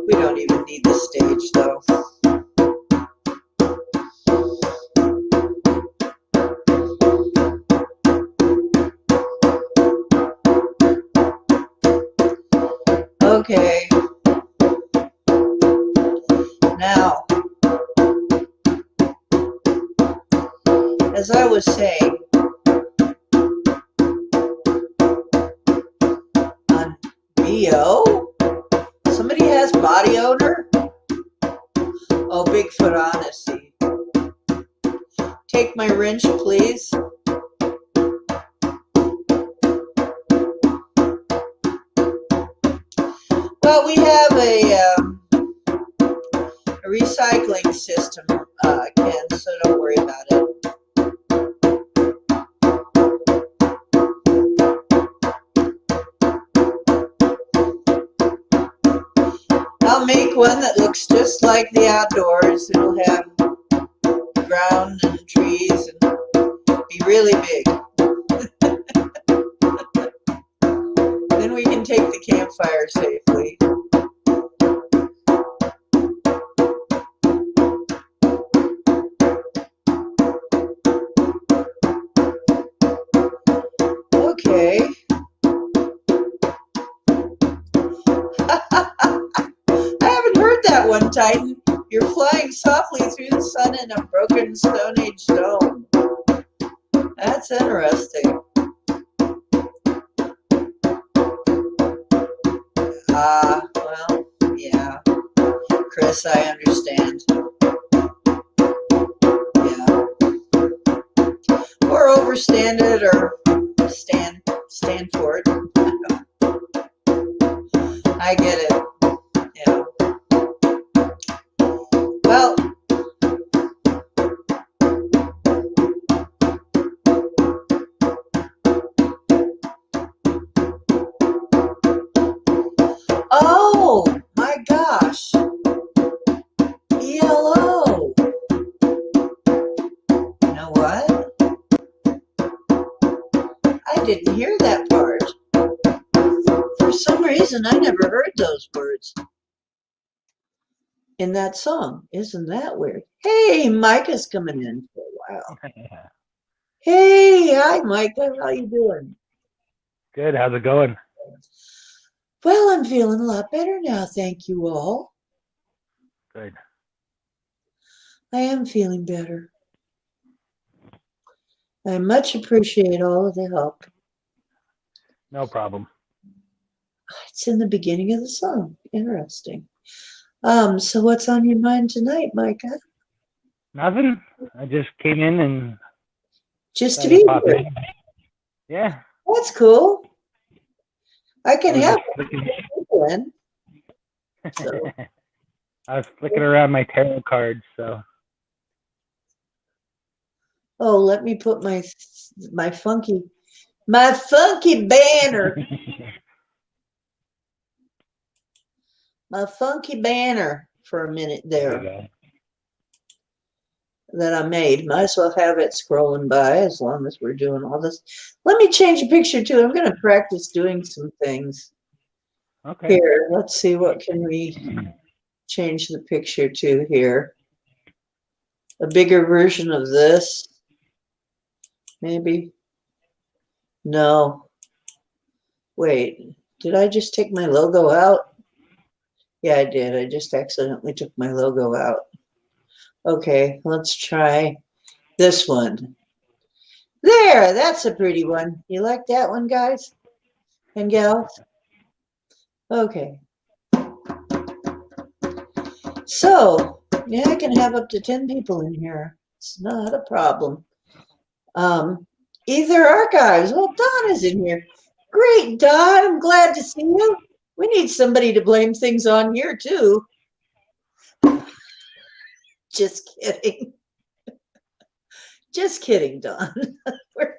Speaker 1: We don't even need the stage, though. Okay. Now, as I was saying, on BO, somebody has body odor? Oh, Bigfoot honesty. Take my wrench, please. Well, we have a recycling system, Ken, so don't worry about it. I'll make one that looks just like the outdoors. It'll have ground and trees and be really big. Then we can take the campfire safely. Okay. I haven't heard that one, Titan. You're flying softly through the sun in a broken Stone Age dome. That's interesting. Well, yeah. Chris, I understand. Yeah. Or overstand it or stand for it. I get it. Yeah. Well, oh my gosh. ELO. You know what? I didn't hear that part. For some reason, I never heard those words in that song. Isn't that weird? Hey, Micah's coming in for a while. Hey, hi, Micah. How you doing?
Speaker 2: Good. How's it going?
Speaker 1: Well, I'm feeling a lot better now. Thank you all.
Speaker 2: Good.
Speaker 1: I am feeling better. I much appreciate all of the help.
Speaker 2: No problem.
Speaker 1: It's in the beginning of the song. Interesting. So what's on your mind tonight, Micah?
Speaker 2: Nothing. I just came in and
Speaker 1: Just to
Speaker 2: tried to
Speaker 1: be
Speaker 2: pop
Speaker 1: here.
Speaker 2: in. Yeah.
Speaker 1: That's cool. I can
Speaker 2: I was
Speaker 1: have
Speaker 2: just flicking,
Speaker 1: people in. So,
Speaker 2: I was flicking around my tarot cards, so
Speaker 1: oh, let me put my funky My funky banner. My funky banner for a minute
Speaker 2: There you
Speaker 1: there
Speaker 2: go.
Speaker 1: that I made. Might as well have it scrolling by as long as we're doing all this. Let me change a picture too. I'm going to practice doing some things
Speaker 2: Okay.
Speaker 1: here. Let's see, what can we change the picture to here? A bigger version of this, maybe? No. Wait, did I just take my logo out? Yeah, I did. I just accidentally took my logo out. Okay, let's try this one. There, that's a pretty one. You like that one, guys and gals? Okay. So, yeah, I can have up to 10 people in here. It's not a problem. Um, Ether Archives. Well, Don is in here. Great, Don. I'm glad to see you. We need somebody to blame things on here, too. Just kidding. Just kidding, Don. We're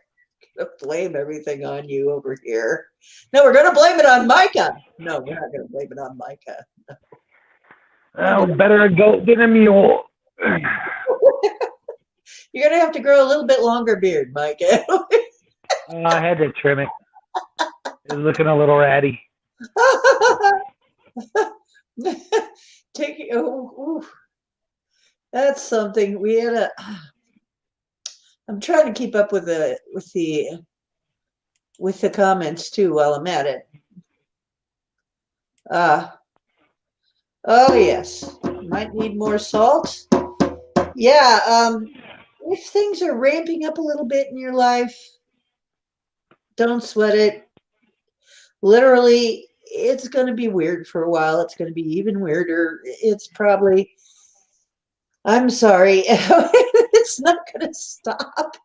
Speaker 1: going to blame everything on you over here. No, we're going to blame it on Micah. No, we're not going to blame it on Micah.
Speaker 2: Oh, better a goat than a mule.
Speaker 1: You're going to have to grow a little bit longer beard, Micah.
Speaker 2: I had to trim it. It was looking a little ratty.
Speaker 1: Take it. Oh, that's something. We had a. I'm trying to keep up with the comments too while I'm at it. Oh yes, might need more salt. Yeah. If things are ramping up a little bit in your life, don't sweat it. Literally, it's going to be weird for a while. It's going to be even weirder. It's probably. I'm sorry. It's not going to stop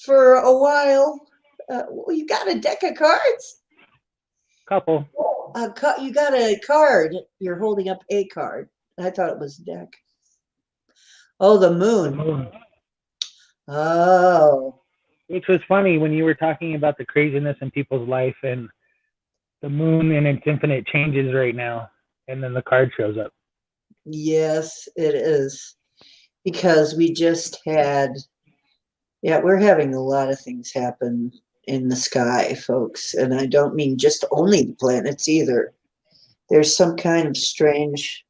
Speaker 1: for a while. Well, you got a deck of cards?
Speaker 2: Couple.
Speaker 1: You got a card. You're holding up a card. I thought it was a deck. Oh, the
Speaker 2: The
Speaker 1: moon.
Speaker 2: moon.
Speaker 1: Oh,
Speaker 2: Which was funny when you were talking about the craziness in people's life and the moon and its infinite changes right now. And then the card shows up.
Speaker 1: yes, it is. Because we just had, yeah, we're having a lot of things happen in the sky, folks. And I don't mean just only the planets either. There's some kind of strange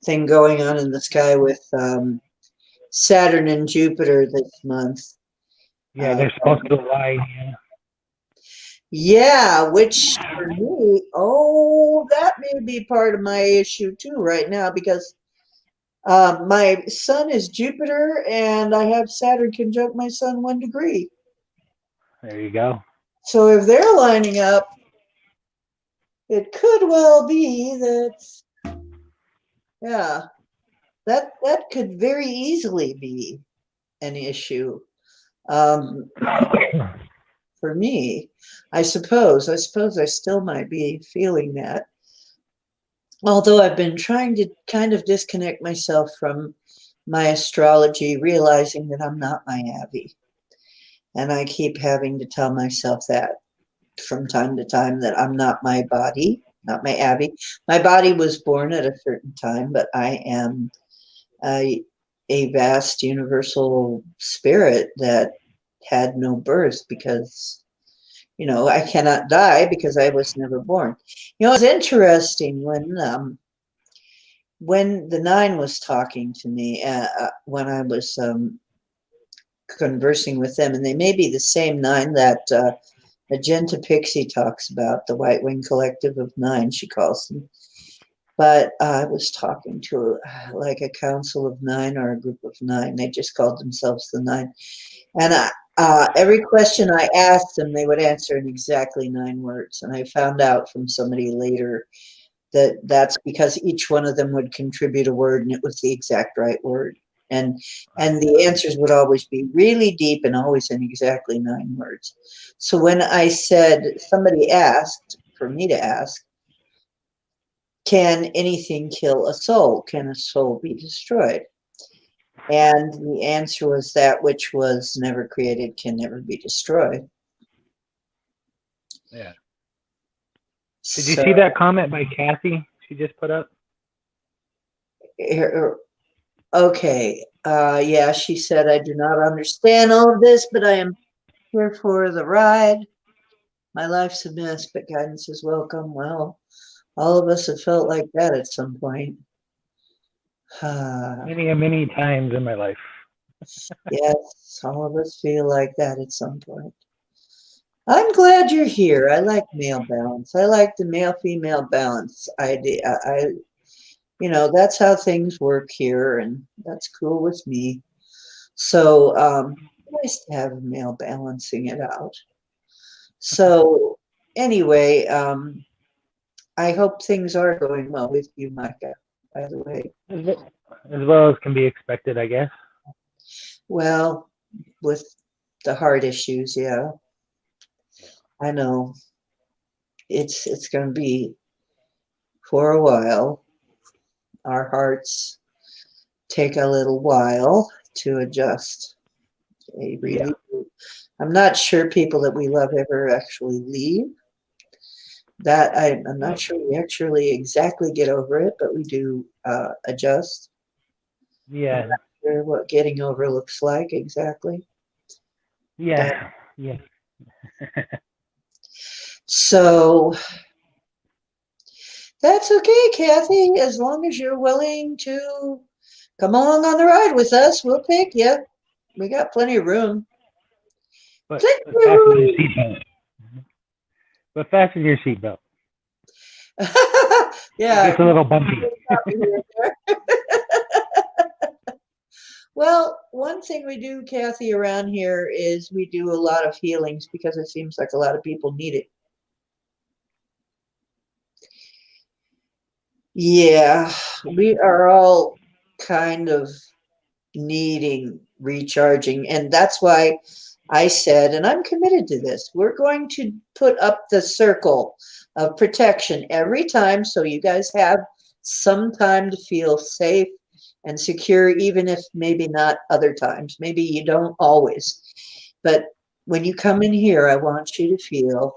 Speaker 1: thing going on in the sky with Saturn and Jupiter this month.
Speaker 2: Yeah, they're supposed to align. Yeah.
Speaker 1: Yeah, which for me, oh, that may be part of my issue too right now because my sun is Jupiter and I have Saturn conjunct my sun 1 degree.
Speaker 2: There you go.
Speaker 1: So if they're lining up, it could well be that, yeah, that could very easily be an issue. Um, for me, I suppose I still might be feeling that. Although I've been trying to kind of disconnect myself from my astrology, realizing that I'm not my Abby. And I keep having to tell myself that from time to time that I'm not my body, not my Abby. My body was born at a certain time, but I am a vast universal spirit that had no birth because I cannot die because I was never born. It's interesting when the nine was talking to me when I was conversing with them, and they may be the same nine that Magenta Pixie talks about, the White Wing Collective of Nine, she calls them. But I was talking to like a council of nine or a group of nine. They just called themselves the nine. And every question I asked them, they would answer in exactly 9 words. And I found out from somebody later that that's because each one of them would contribute a word and it was the exact right word. And the answers would always be really deep and always in exactly 9 words. So when I said, somebody asked for me to ask, can anything kill a soul? Can a soul be destroyed? And the answer was that which was never created can never be destroyed.
Speaker 2: Yeah. Did you
Speaker 1: So,
Speaker 2: see that comment by Kathy she just put up?
Speaker 1: okay. Yeah, she said, I do not understand all of this, but I am here for the ride. My life's a mess, but guidance is welcome. Well, all of us have felt like that at some point.
Speaker 2: Many times in my life.
Speaker 1: Yes, all of us feel like that at some point. I'm glad you're here. I like male balance. I like the male-female balance idea. That's how things work here, and that's cool with me. So, nice to have a male balancing it out. So, anyway, I hope things are going well with you, Micah, by the way.
Speaker 2: As well as can be expected, I guess.
Speaker 1: Well, with the heart issues, yeah, I know it's going to be for a while. Our hearts take a little while to adjust. They really do. I'm not sure people that we love ever actually leave. That I'm not sure we actually exactly get over it, but we do adjust. I'm
Speaker 2: Yeah.
Speaker 1: not sure what getting over looks like exactly. But
Speaker 2: Yeah. Yeah.
Speaker 1: so that's okay, Kathy, as long as you're willing to come along on the ride with us, we'll take you. We got plenty of room.
Speaker 2: But
Speaker 1: Plenty of
Speaker 2: fasten your
Speaker 1: room.
Speaker 2: seatbelt. But fasten your seatbelt. It
Speaker 1: Yeah.
Speaker 2: gets a little bumpy.
Speaker 1: Well, one thing we do, Kathy, around here is we do a lot of healings because it seems like a lot of people need it. Yeah, we are all kind of needing recharging. And that's why I said, and I'm committed to this, we're going to put up the circle of protection every time so you guys have some time to feel safe and secure, even if maybe not other times. Maybe you don't always. But when you come in here, I want you to feel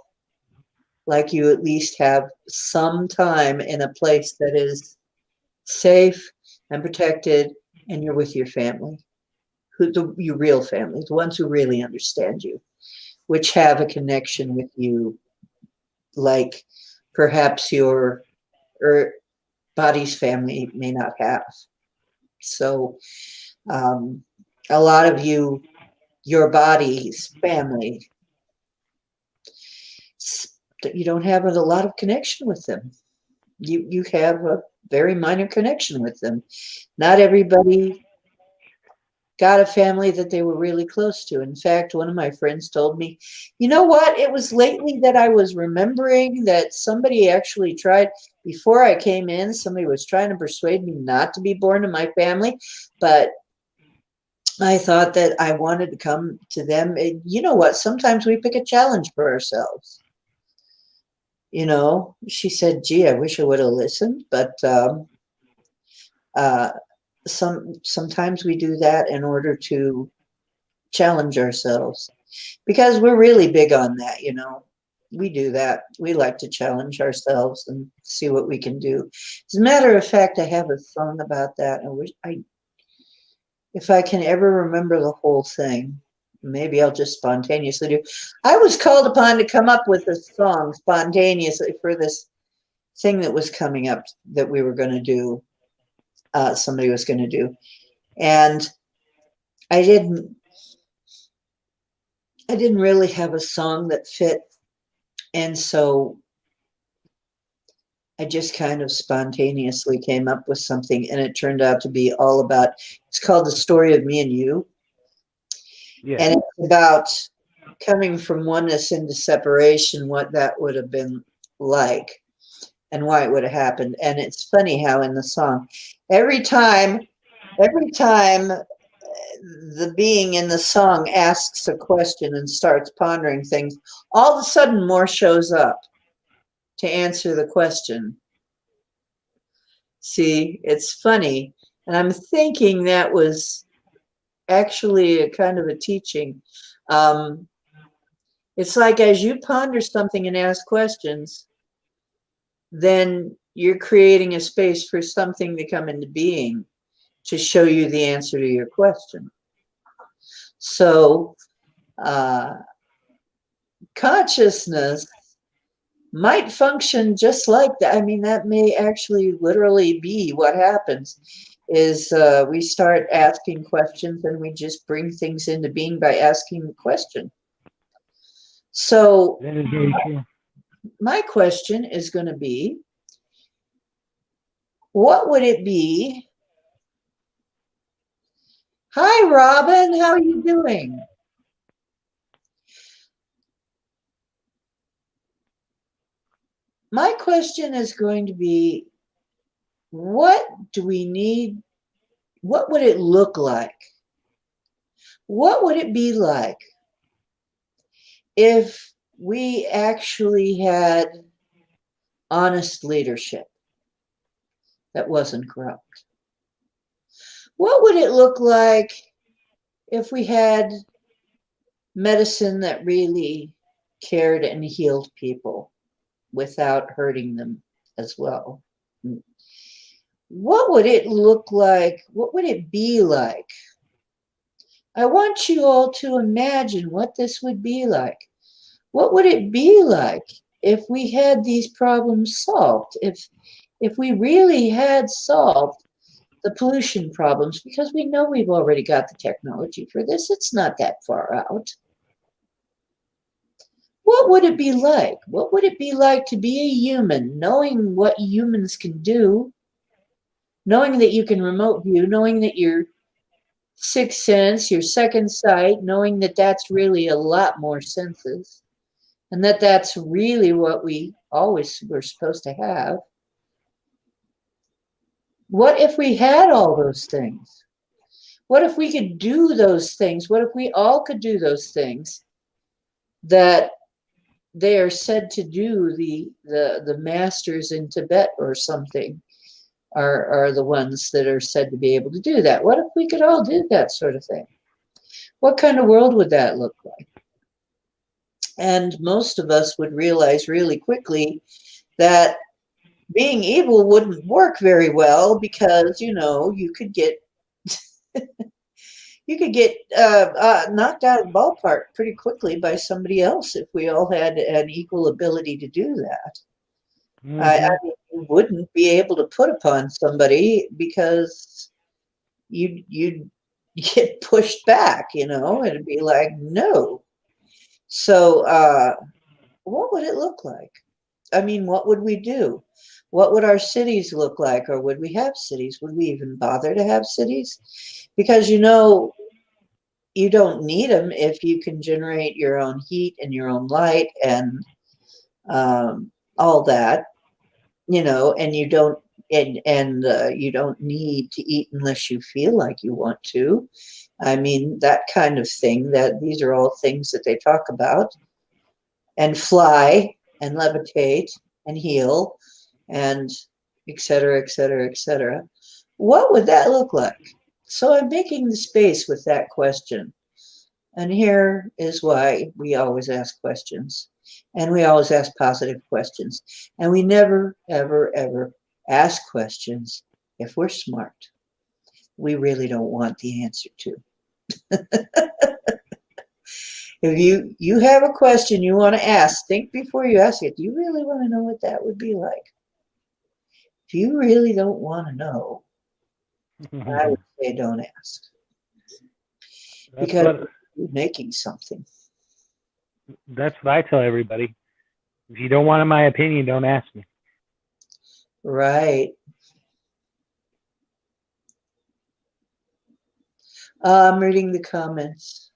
Speaker 1: like you at least have some time in a place that is safe and protected and you're with your family your real family, the ones who really understand you, which have a connection with you, like perhaps your or body's family may not have. So, um, a lot of you, your body's family, you don't have a lot of connection with them. You have a very minor connection with them. Not everybody got a family that they were really close to. In fact, one of my friends told me, you know what? It was lately that I was remembering that somebody actually tried, before I came in, somebody was trying to persuade me not to be born in my family, but I thought that I wanted to come to them. And you know what? Sometimes we pick a challenge for ourselves. She said, gee, I wish I would have listened, but uh, sometimes we do that in order to challenge ourselves because we're really big on that. We do that. We like to challenge ourselves and see what we can do. As a matter of fact, I have a song about that. If I can ever remember the whole thing, maybe I'll just spontaneously do. I was called upon to come up with a song spontaneously for this thing that was coming up that we were going to do. Somebody was going to do, and I didn't. I didn't really have a song that fit, and so I just kind of spontaneously came up with something, and it turned out to be all about. It's called "The Story of Me and You,"
Speaker 2: Yeah.
Speaker 1: and it's about coming from oneness into separation, what that would have been like, and why it would have happened. And it's funny how in the song, every time, the being in the song asks a question and starts pondering things, all of a sudden more shows up to answer the question. See, it's funny. And I'm thinking that was actually a kind of a teaching. Um, it's like as you ponder something and ask questions, then you're creating a space for something to come into being to show you the answer to your question. So, uh, consciousness might function just like that. I mean, that may actually literally be what happens is we start asking questions and we just bring things into being by asking the question. So
Speaker 2: That is very true.
Speaker 1: my question is going to be, what would it be? Hi, Robin. How are you doing? My question is going to be, what do we need? What would it look like? What would it be like if we actually had honest leadership that wasn't corrupt? What would it look like if we had medicine that really cared and healed people without hurting them as well? What would it look like? What would it be like? I want you all to imagine what this would be like. What would it be like if we had these problems solved? If we really had solved the pollution problems, because we know we've already got the technology for this, it's not that far out. What would it be like? What would it be like to be a human, knowing what humans can do, knowing that you can remote view, knowing that your sixth sense, your second sight, knowing that that's really a lot more senses, and that that's really what we always were supposed to have. What if we had all those things? What if we could do those things? What if we all could do those things that they are said to do? The masters in Tibet or something are the ones that are said to be able to do that. What if we could all do that sort of thing? What kind of world would that look like? And most of us would realize really quickly that being evil wouldn't work very well because, you know, you could get knocked out of the ballpark pretty quickly by somebody else if we all had an equal ability to do that. I mean, you wouldn't be able to put upon somebody because you'd get pushed back, you know, it'd be like, no. So what would it look like? I mean, what would we do? What would our cities look like? Or would we have cities? Would we even bother to have cities? Because, you know, you don't need them if you can generate your own heat and your own light and all that, you know, and you don't you don't need to eat unless you feel like you want to. I mean, that kind of thing, that these are all things that they talk about. And fly and levitate and heal and et cetera, et cetera, et cetera. What would that look like? So I'm making the space with that question. And here is why we always ask questions. And we always ask positive questions. And we never, ever, ever ask questions if we're smart. We really don't want the answer to. If you have a question you want to ask, think before you ask it. Do you really want to know what that would be like? If you really don't want to know, I would say don't ask. Because you're making something.
Speaker 2: That's what I tell everybody. If you don't want my opinion, don't ask me.
Speaker 1: Right. I'm reading the comments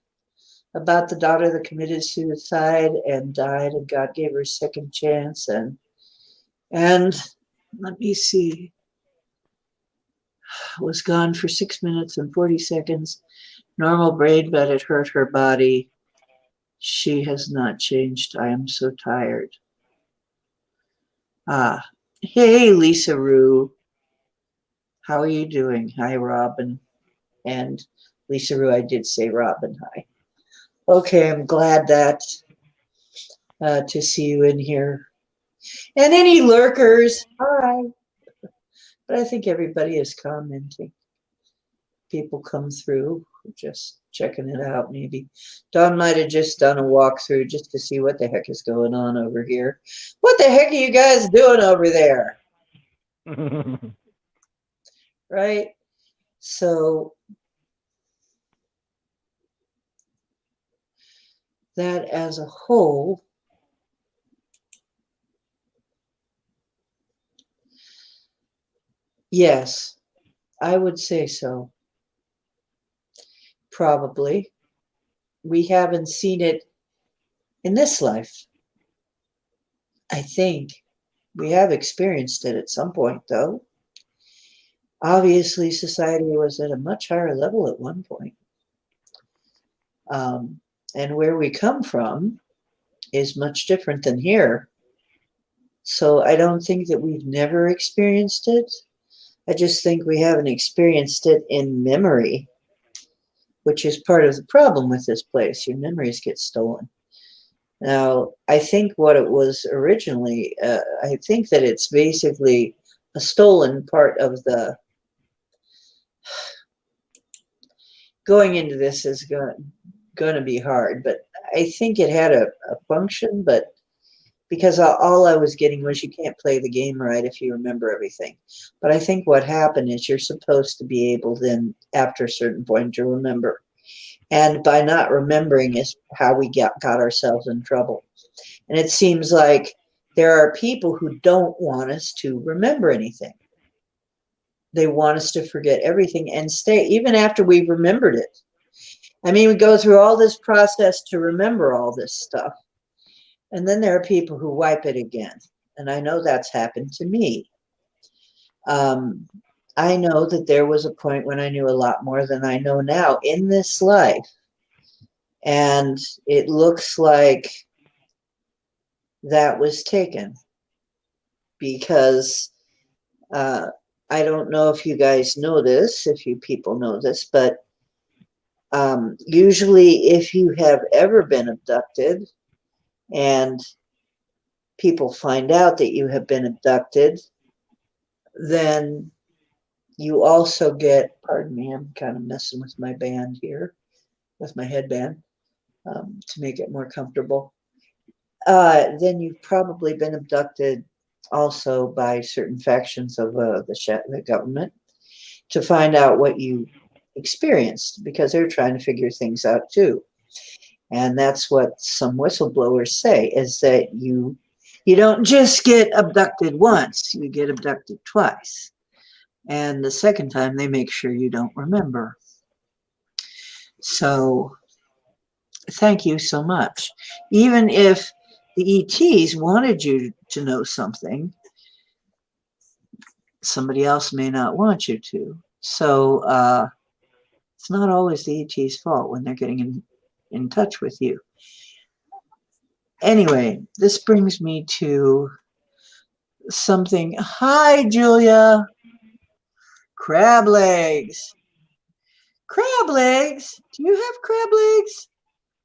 Speaker 1: about the daughter that committed suicide and died, and God gave her a second chance. And let me see, was gone for 6 minutes and 40 seconds. Normal brain, but it hurt her body. She has not changed. I am so tired. Ah, hey, Lisa Rue. How are you doing? Hi, Robin. And Lisa Rue, I did say Robin, hi. Okay, I'm glad that to see you in here. And any lurkers, hi. But I think everybody is commenting. People come through, just checking it out maybe. Don might have just done a walkthrough just to see what the heck is going on over here. What the heck are you guys doing over there? Right? So that as a whole, yes, I would say so. Probably. We haven't seen it in this life. I think we have experienced it at some point, though. Obviously, society was at a much higher level at one point. And where we come from is much different than here. So I don't think that we've never experienced it. I just think we haven't experienced it in memory, which is part of the problem with this place. Your memories get stolen. Now, I think what it was originally, I think that it's basically a stolen part of the. Going into this is going to be hard, but I think it had a function, but because all I was getting was you can't play the game right if you remember everything. But I think what happened is you're supposed to be able then, after a certain point, to remember. And by not remembering is how we got ourselves in trouble. And it seems like there are people who don't want us to remember anything. They want us to forget everything and stay, even after we've remembered it. I mean, we go through all this process to remember all this stuff. And then there are people who wipe it again. And I know that's happened to me. I know that there was a point when I knew a lot more than I know now in this life. And it looks like that was taken because I don't know if you guys know this, if you people know this, but usually if you have ever been abducted and people find out that you have been abducted, then you also get, pardon me, I'm kind of messing with my band here, with my headband to make it more comfortable. Then you've probably been abducted also by certain factions of the government to find out what you experienced because they're trying to figure things out too. And that's what some whistleblowers say is that you don't just get abducted once, you get abducted twice. And the second time they make sure you don't remember. So thank you so much. Even if the ETs wanted you to know something, somebody else may not want you to. So it's not always the ET's fault when they're getting in touch with you. Anyway, this brings me to something. Hi, Julia. Crab legs. Crab legs? Do you have crab legs?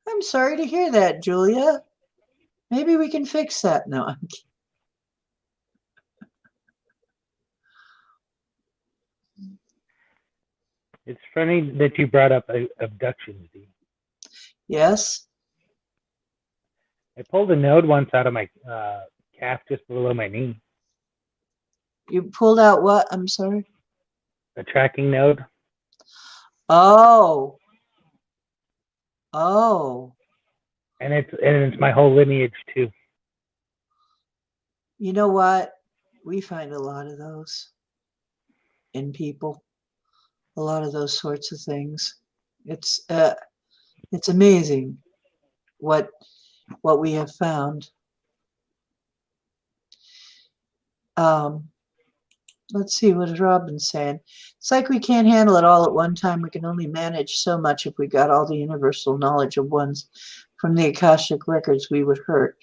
Speaker 1: I'm sorry to hear that, Julia. Maybe we can fix that. No, I'm kidding.
Speaker 2: It's funny that you brought up abductions, Dee.
Speaker 1: Yes?
Speaker 2: I pulled a node once out of my calf just below my knee.
Speaker 1: You pulled out what? I'm sorry?
Speaker 2: A tracking node.
Speaker 1: Oh. Oh.
Speaker 2: And it's my whole lineage too.
Speaker 1: You know what? We find a lot of those in people. A lot of those sorts of things. It's amazing what we have found. Let's see, what is Robin saying? It's like we can't handle it all at one time. We can only manage so much. If we got all the universal knowledge of ones from the Akashic records, we would hurt.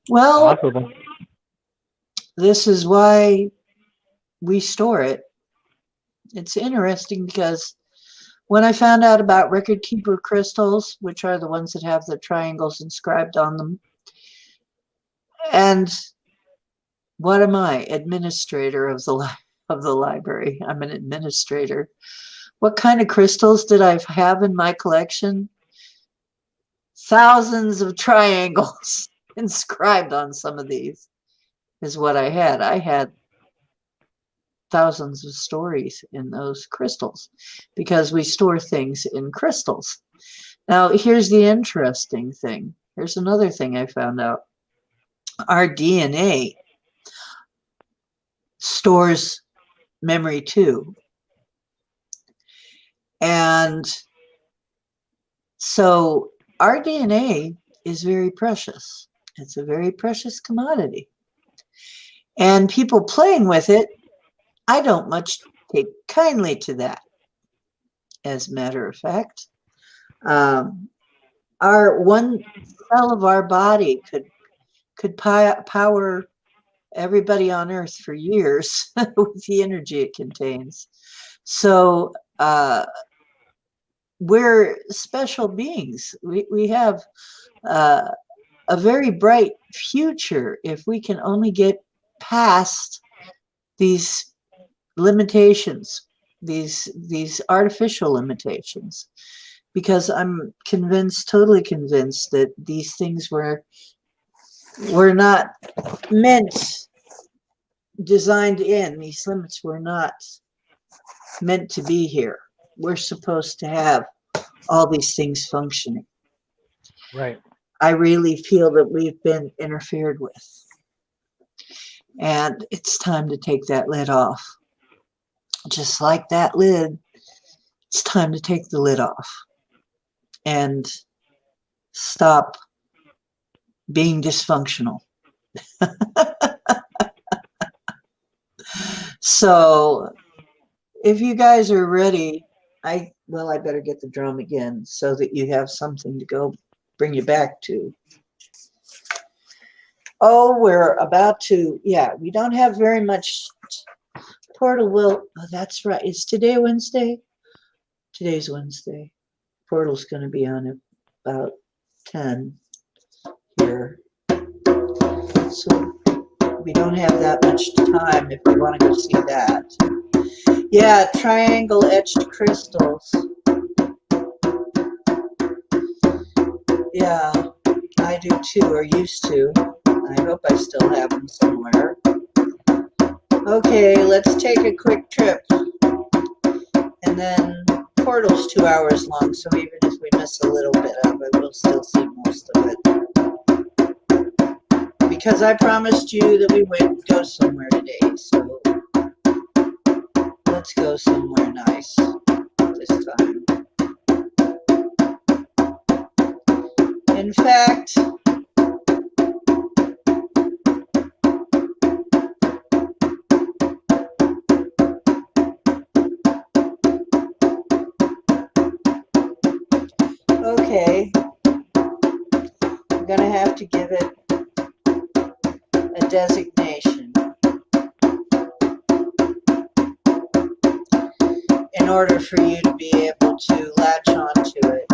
Speaker 1: Well,
Speaker 2: Possible.
Speaker 1: this is why we store it. It's interesting because When I found out about record keeper crystals, which are the ones that have the triangles inscribed on them, and what am I? Administrator of the library. I'm an administrator. What kind of crystals did I have in my collection? Thousands of triangles inscribed on some of these is what I had. I had thousands of stories in those crystals because we store things in crystals. Now, here's the interesting thing. Here's another thing I found out. Our DNA stores memory too. And so our DNA is very precious. It's a very precious commodity. And people playing with it, I don't much take kindly to that. As a matter of fact, our one cell of our body could power everybody on Earth for years with the energy it contains. So we're special beings. We have a very bright future if we can only get past these limitations, these artificial limitations, because I'm convinced, totally convinced, that these things were not meant, designed in, these limits were not meant to be here. We're supposed to have all these things functioning.
Speaker 2: Right.
Speaker 1: I really feel that we've been interfered with. And it's time to take that lid off. Just like that lid, it's time to take the lid off and stop being dysfunctional. So if you guys are ready, I better get the drum again so that you have something to go bring you back to. Oh, we're about to, we don't have very much. Portal will, oh, that's right. Is today Wednesday? Today's Wednesday. Portal's going to be on about 10 here. So we don't have that much time if we want to go see that. Yeah, triangle etched crystals. Yeah, I do too, or used to. I hope I still have them somewhere. Okay, let's take a quick trip. And then Portal's 2 hours long, so even if we miss a little bit of it, we'll still see most of it. Because I promised you that we would go somewhere today, so let's go somewhere nice this time. In fact, okay, I'm going to have to give it a designation in order for you to be able to latch onto it.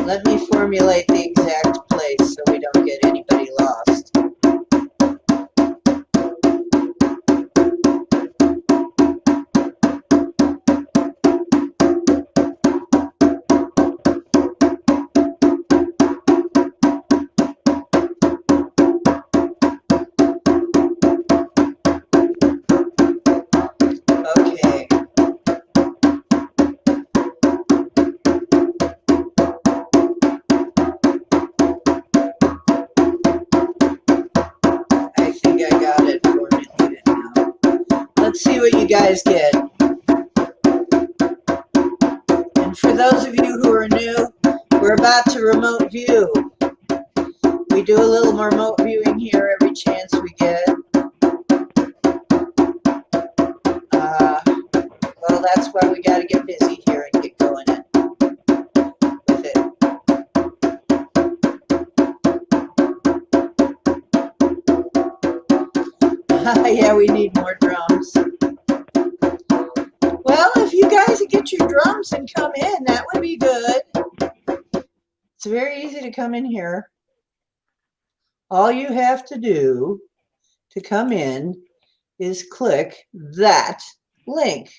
Speaker 1: Let me formulate the exact place so we don't get anybody lost. Okay. I think I got it formulated now. Let's see what you guys get. And for those of you who are new, we're about to remote view. We do a little more remote viewing here every chance we get. Well, that's why we got to get busy here and get going with it. Yeah, we need more drums. guys to get your drums and come in. That would be good. It's very easy to come in here. All you have to do to come in is click that link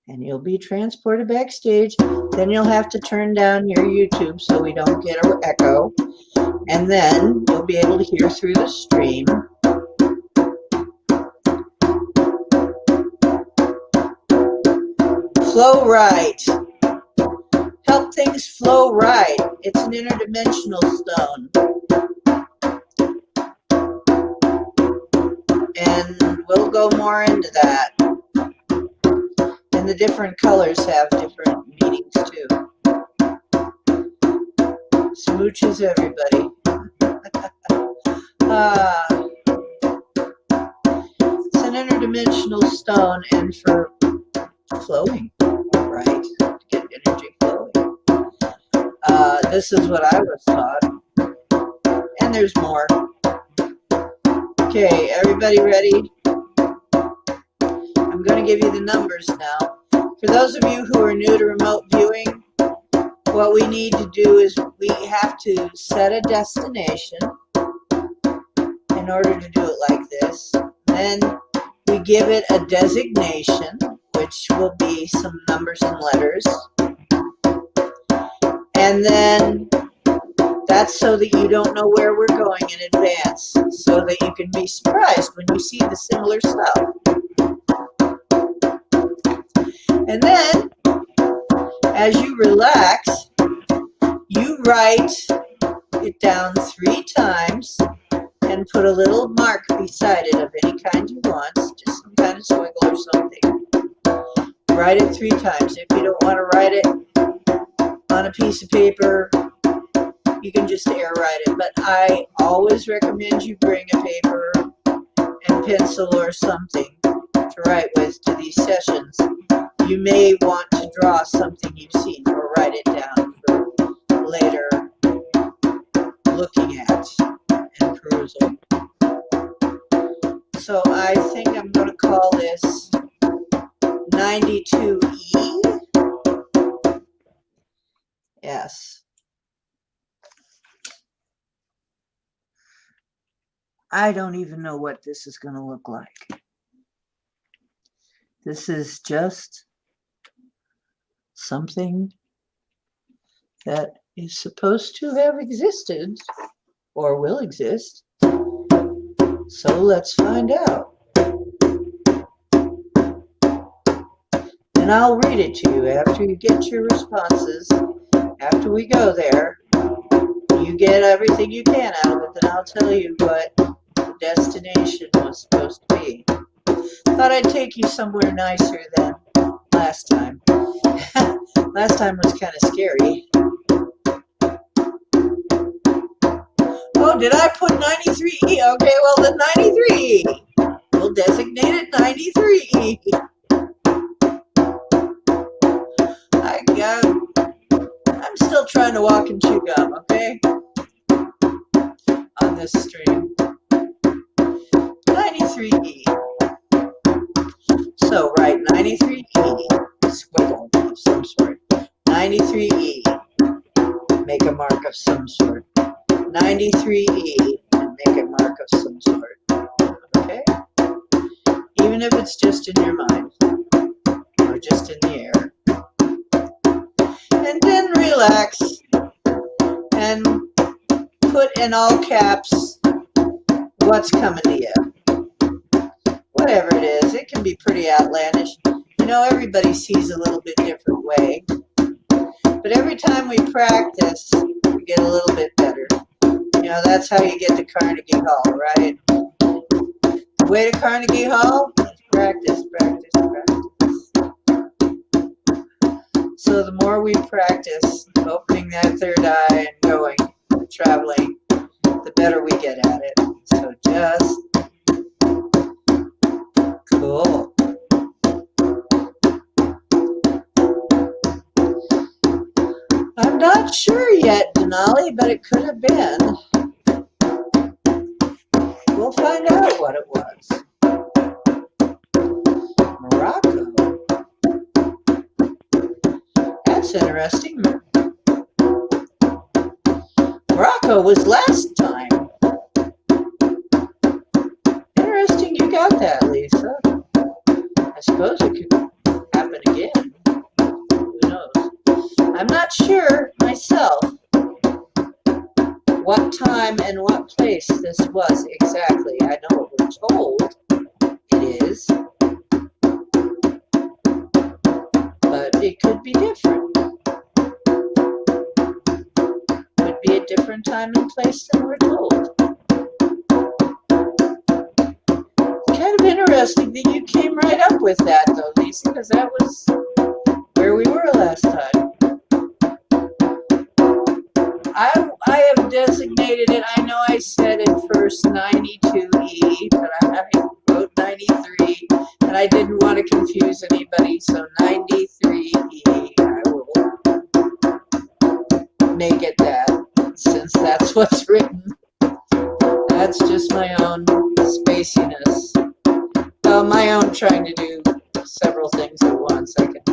Speaker 1: and you'll be transported backstage. Then you'll have to turn down your YouTube so we don't get an echo. And then you'll be able to hear through the stream. Flow right. Help things flow right. It's an interdimensional stone. And we'll go more into that. And the different colors have different meanings too. Smooches, everybody. It's an interdimensional stone, and for flowing, right? To get energy flowing. This is what I was taught. And there's more. Okay, everybody ready? I'm going to give you the numbers now. For those of you who are new to remote viewing, what we need to do is we have to set a destination in order to do it like this. Then we give it a designation, which will be some numbers and letters. And then that's so that you don't know where we're going in advance, so that you can be surprised when you see the similar stuff. And then, as you relax, you write it down 3 times and put a little mark beside it of any kind you want, just some kind of swiggle or something. Write it 3 times. If you don't want to write it on a piece of paper, you can just air write it. But I always recommend you bring a paper and pencil or something to write with to these sessions. You may want to draw something you've seen or write it down for later looking at and perusal. So I think I'm going to call this 92E. Yes. I don't even know what this is going to look like. This is just something that is supposed to have existed or will exist. So let's find out. And I'll read it to you after you get your responses. After we go there, you get everything you can out of it, then I'll tell you what the destination was supposed to be. Thought I'd take you somewhere nicer than last time. Last time was kind of scary. Oh, did I put 93E? Okay, well, the 93E. We'll designate it 93E. I'm still trying to walk and chew gum, okay? On this stream. 93E. So write 93E, squiggle of some sort. 93E, make a mark of some sort. 93E, and make a mark of some sort. Okay? Even if it's just in your mind, or just in the air. And then relax, and put in all caps what's coming to you. Whatever it is, it can be pretty outlandish. You know, everybody sees a little bit different way. But every time we practice, we get a little bit better. You know, that's how you get to Carnegie Hall, right? The way to Carnegie Hall is practice, practice, practice. So the more we practice opening that third eye and going, traveling, the better we get at it. So just cool. I'm not sure yet, Denali, but it could have been. We'll find out what it was. Morocco. That's interesting. Morocco was last time. Interesting you got that, Lisa. I suppose it could happen again. Who knows? I'm not sure myself what time and what place this was exactly. I know what we're told it is, but it could be different. Would be a different time and place than we're told. Kind of interesting that you came right up with that, though, Lisa, because that was where we were last time. I have designated it. I know I said at first 92E, but I wrote 93, and I didn't want to confuse anybody, so 93E. I will make it that, since that's what's written. That's just my own spaciness. Well, my own trying to do several things at once. I can.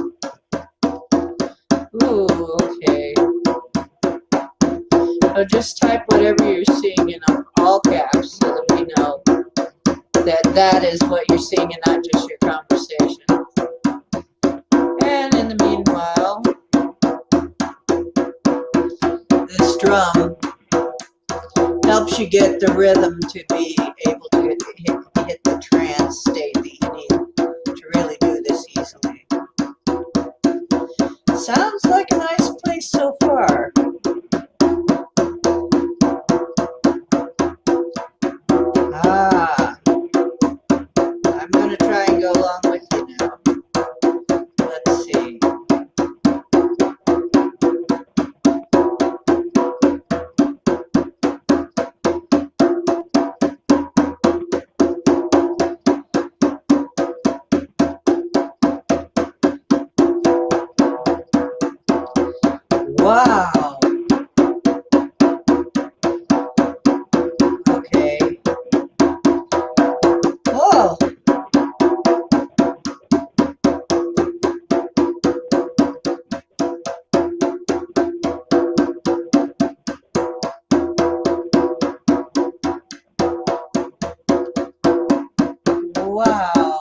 Speaker 1: Ooh, okay. So just type whatever you're seeing in all caps so that we know that that is what you're seeing and not just your conversation. And in the meanwhile, this drum helps you get the rhythm to be able to hit the trance state that you need to really do this easily. Sounds like a nice place so far. Ah, I'm going to try and go along with you now. Let's see. Wow. Okay. Oh. Wow.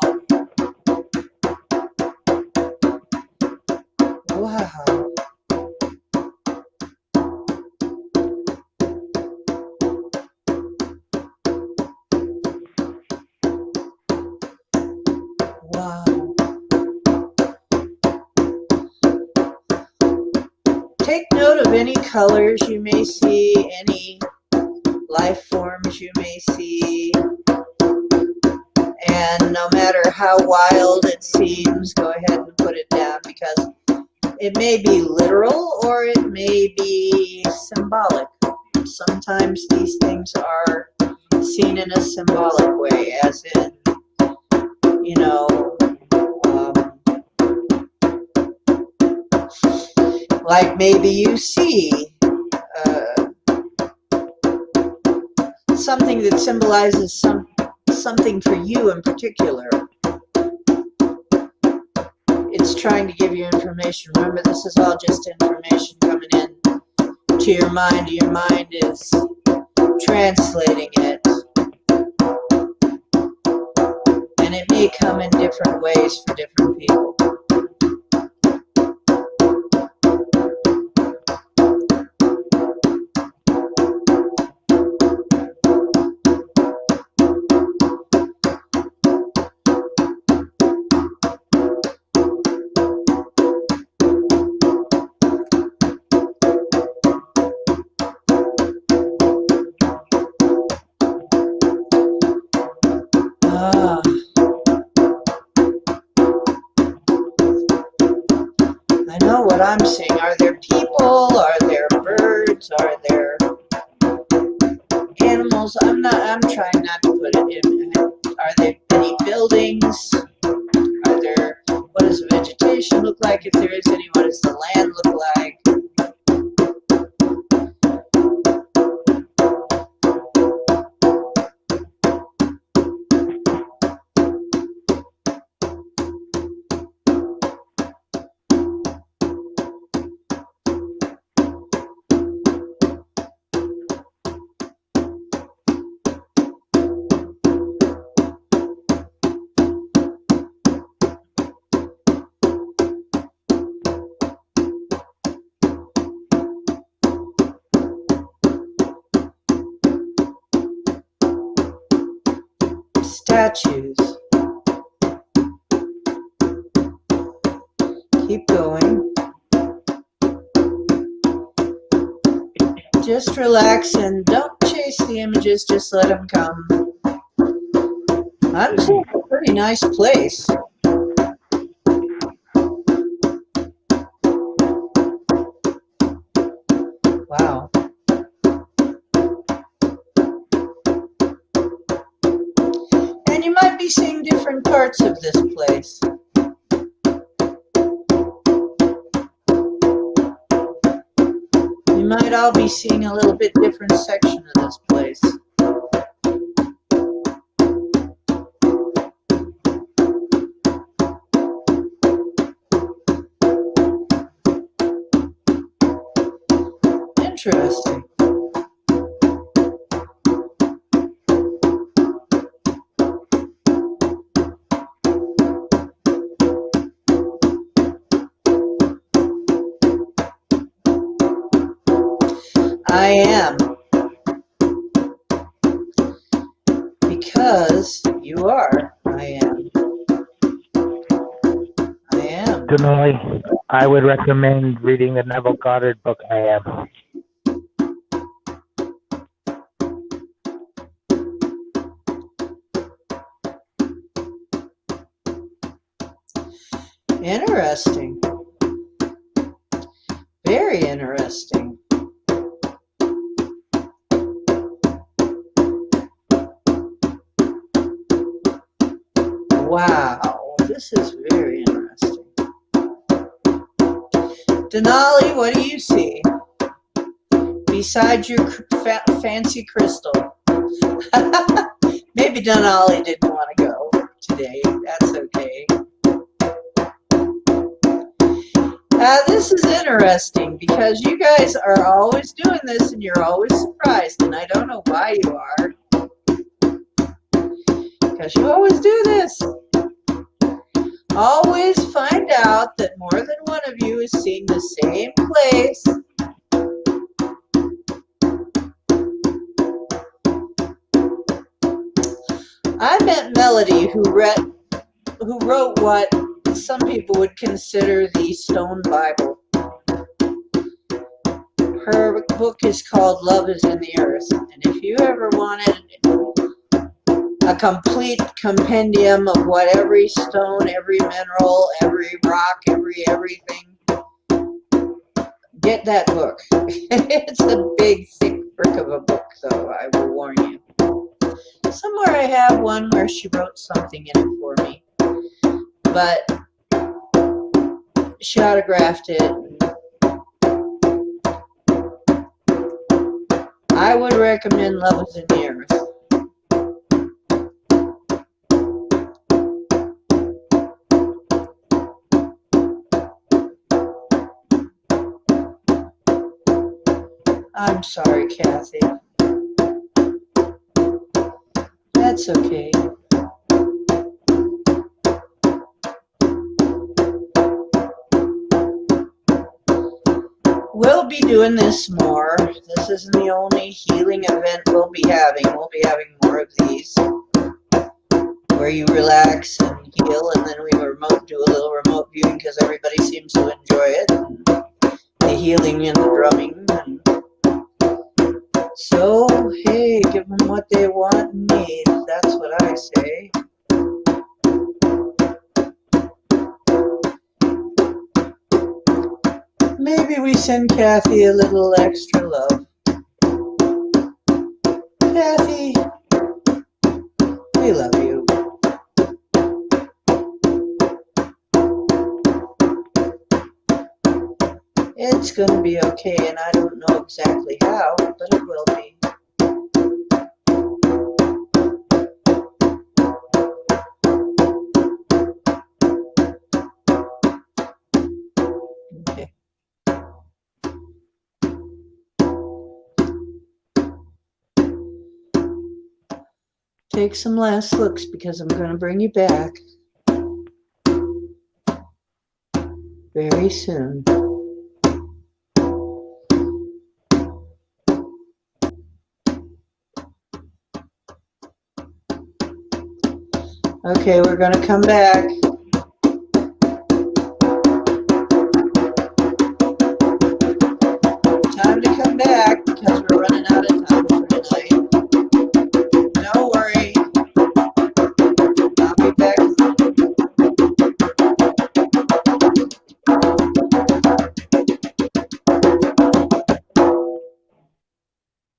Speaker 1: Wow. Wow. Take note of any colors you may see, any life forms you may see, and no matter how wild it seems, go ahead and put it down, because it may be literal or it may be symbolic. Sometimes these things are seen in a symbolic way, as in, you know, like maybe you see something that symbolizes something for you in particular. It's trying to give you information. Remember, this is all just information coming in to your mind. Your mind is translating it. And it may come in different ways for different people. I know what I'm seeing. Are there people? Are there birds? Are there animals? I'm trying not to put it in. Are there any buildings? Are there, what does the vegetation look like? If there is any, what does the land look like? statues. Keep going. Just relax and don't chase the images, just let them come. I'm seeing a pretty nice place. Wow. And you might be seeing different parts of this place. You might all be seeing a little bit different section of this place. Interesting. I am. Because you are. I am. I am.
Speaker 2: Denali, I would recommend reading the Neville Goddard book, I Am.
Speaker 1: Interesting. Very interesting. Wow, this is very interesting. Denali, what do you see? Besides your fancy crystal. Maybe Denali didn't want to go today. That's okay. This is interesting because you guys are always doing this and you're always surprised, and I don't know why you are. Because you always do this. Always find out that more than one of you is seeing the same place. I met Melody, who wrote what some people would consider the Stone Bible. Her book is called Love is in the Earth. And if you ever wanted a complete compendium of what every stone, every mineral, every rock, everything, get that book. It's a big, thick brick of a book, though, I will warn you. Somewhere I have one where she wrote something in it for me. But she autographed it. I would recommend Love is in the Earth. I'm sorry, Kathy. That's okay. We'll be doing this more. This isn't the only healing event we'll be having. We'll be having more of these where you relax and heal, and then we do a little remote viewing because everybody seems to enjoy it. And the healing and the drumming. So, hey, give them what they want and need. That's what I say. Maybe we send Kathy a little extra love. Kathy, we love you. It's going to be okay, and I don't know exactly how, but it will be. Okay. Take some last looks because I'm going to bring you back very soon. Okay, we're going to come back. Time to come back because we're running out of time for tonight. Don't worry. I'll be back.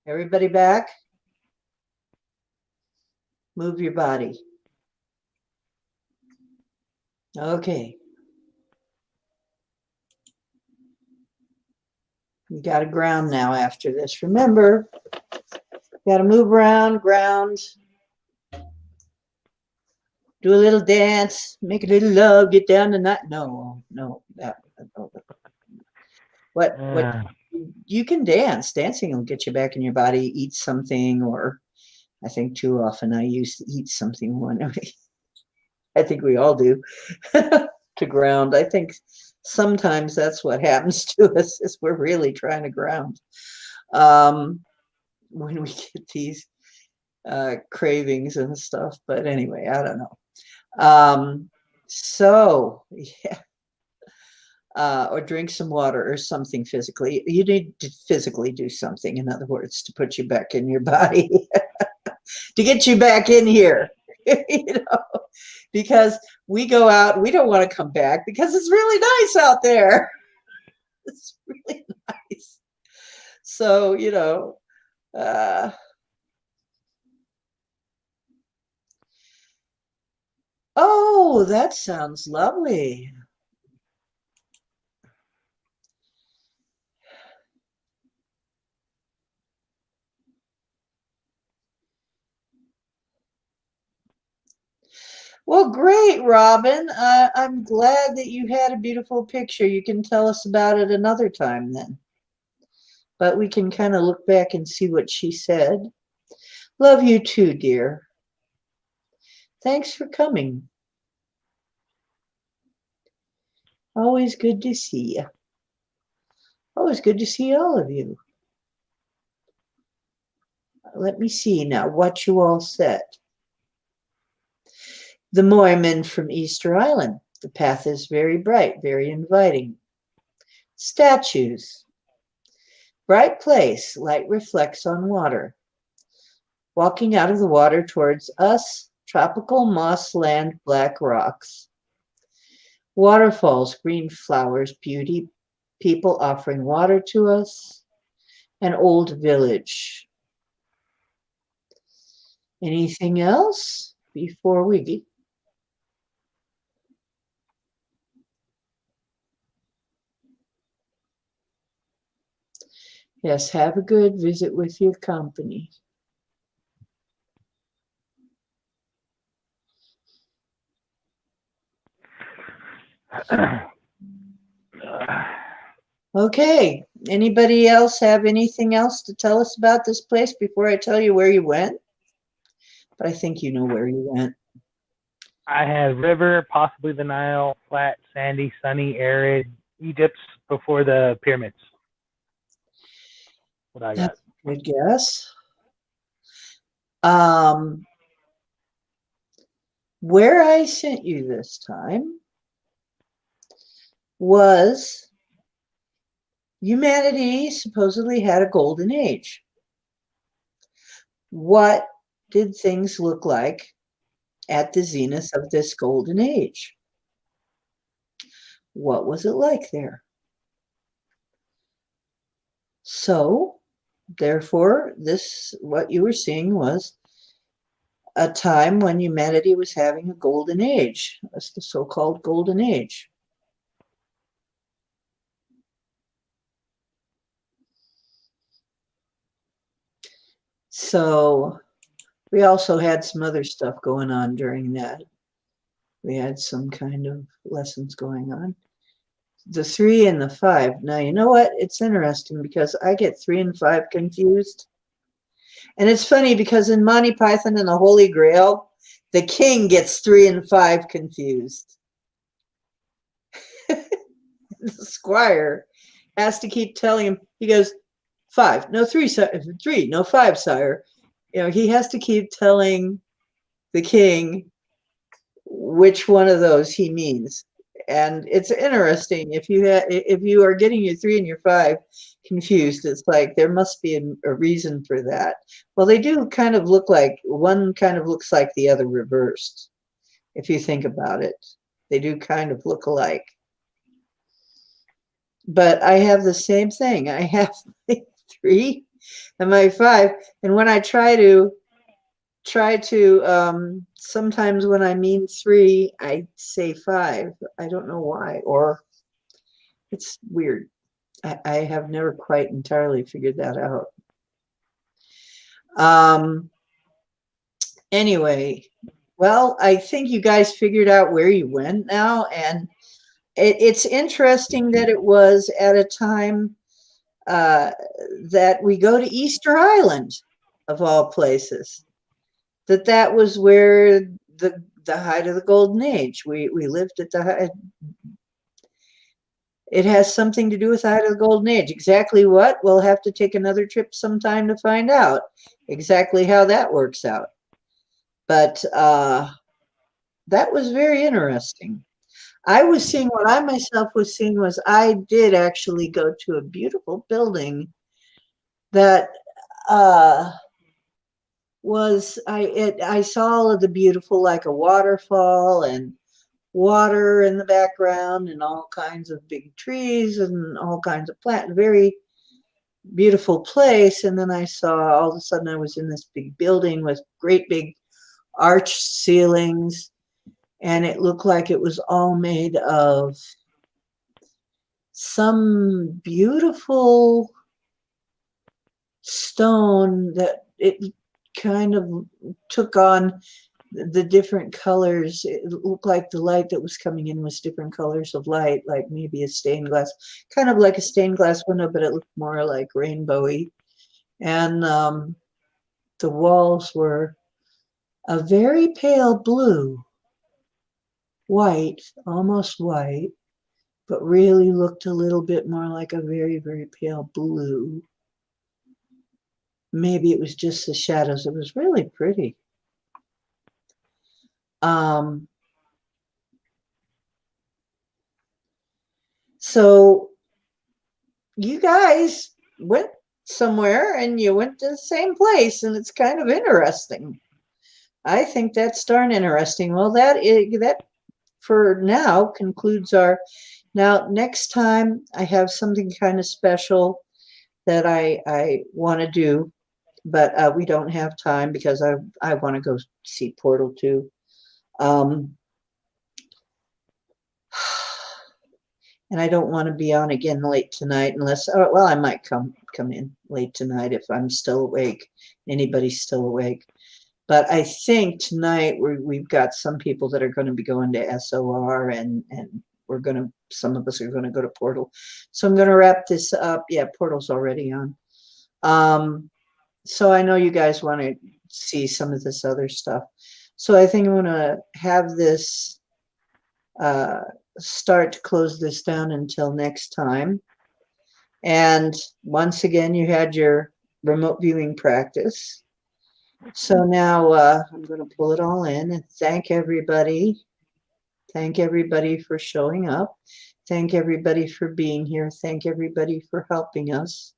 Speaker 1: Everybody back? Move your body. Okay. You got to ground now after this. Remember, you got to move around, ground, do a little dance, make a little love, get down to night. No, that. What? You can dance. Dancing will get you back in your body. Eat something, or I think too often I used to eat something one. I think we all do to ground. I think sometimes that's what happens to us is we're really trying to ground. When we get these cravings and stuff. But anyway, I don't know. So yeah. Or drink some water or something physically. You need to physically do something, in other words, to put you back in your body, to get you back in here, you know, because we go out, we don't want to come back because it's really nice out there. It's really nice. So, you know, oh, that sounds lovely. Well, great, Robin. I'm glad that you had a beautiful picture. You can tell us about it another time then. But we can kind of look back and see what she said. Love you too, dear. Thanks for coming. Always good to see you. Always good to see all of you. Let me see now what you all said. The Mormon from Easter Island. The path is very bright, very inviting. Statues. Bright place, light reflects on water. Walking out of the water towards us, tropical moss land, black rocks. Waterfalls, green flowers, beauty, people offering water to us. An old village. Anything else before we Yes, have a good visit with your company. Okay, anybody else have anything else to tell us about this place before I tell you where you went? But I think you know where you went.
Speaker 2: I had river, possibly the Nile, flat, sandy, sunny, arid, Egypt before the pyramids. What I got.
Speaker 1: That's a good guess. Where I sent you this time was humanity supposedly had a golden age. What did things look like at the zenith of this golden age? What was it like there? So, therefore, what you were seeing was a time when humanity was having a golden age. That's the so-called golden age. So we also had some other stuff going on during that. We had some kind of lessons going on. The 3 and the 5. Now, you know what? It's interesting because I get 3 and 5 confused. And it's funny because in Monty Python and the Holy Grail, the king gets 3 and 5 confused. The squire has to keep telling him, he goes, 5, no 3, 3, no 5, sire. You know, he has to keep telling the king which one of those he means. And it's interesting if you are getting your 3 and your 5 confused. It's like there must be a reason for that. Well, they do kind of look like one kind of looks like the other reversed. If you think about it, they do kind of look alike. But I have the same thing. I have my 3 and my 5, and when I try to sometimes when I mean 3, I say 5. I don't know why, or it's weird. I have never quite entirely figured that out. Anyway, well, I think you guys figured out where you went now, and it's interesting that it was at a time that we go to Easter Island, of all places. That was where the height of the golden age. We lived at the height. It has something to do with the height of the golden age. Exactly what? We'll have to take another trip sometime to find out exactly how that works out. But that was very interesting. I was seeing what I myself was seeing was I did actually go to a beautiful building that I saw all of the beautiful, like a waterfall and water in the background and all kinds of big trees and all kinds of plants. Very beautiful place. And then I saw all of a sudden I was in this big building with great big arched ceilings, and it looked like it was all made of some beautiful stone that it kind of took on the different colors. It looked like the light that was coming in was different colors of light, like maybe a stained glass, kind of like a stained glass window, but it looked more like rainbowy. And the walls were a very pale blue, white, almost white, but really looked a little bit more like a very, very pale blue. Maybe it was just the shadows. It was really pretty. So you guys went somewhere and you went to the same place, and it's kind of interesting. I think that's darn interesting. Well, that for now concludes our. Now, next time I have something kind of special that I want to do, but we don't have time because I want to go see Portal 2. And I don't want to be on again late tonight unless, well, I might come in late tonight if I'm still awake. Anybody's still awake. But I think tonight we've got some people that are going to be going to SOR, and some of us are going to go to Portal. So I'm going to wrap this up. Yeah, Portal's already on. So I know you guys want to see some of this other stuff. So I think I'm going to have this start to close this down until next time. And once again, you had your remote viewing practice. So now I'm going to pull it all in and thank everybody. Thank everybody for showing up. Thank everybody for being here. Thank everybody for helping us.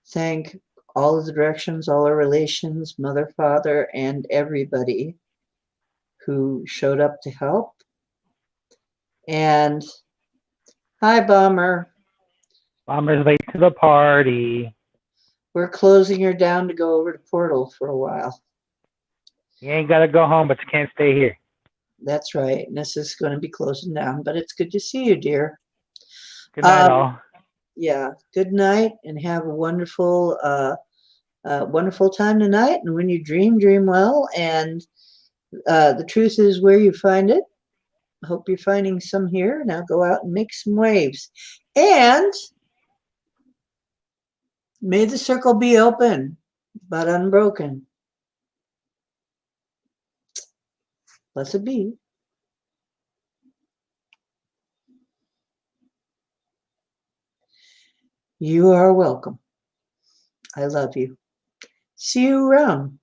Speaker 1: Thank all of the directions, all our relations, mother, father, and everybody who showed up to help. And hi, Bomber.
Speaker 2: Bomber's late to the party.
Speaker 1: We're closing her down to go over to Portal for a while.
Speaker 2: You ain't got to go home, but you can't stay here.
Speaker 1: That's right. And this is going to be closing down, but it's good to see you, dear.
Speaker 2: Good night, all.
Speaker 1: Yeah. Good night, and have a wonderful, wonderful time tonight. And when you dream, dream well. And the truth is where you find it. I hope you're finding some here. Now go out and make some waves. And may the circle be open, but unbroken. Blessed be. You are welcome. I love you. See you around.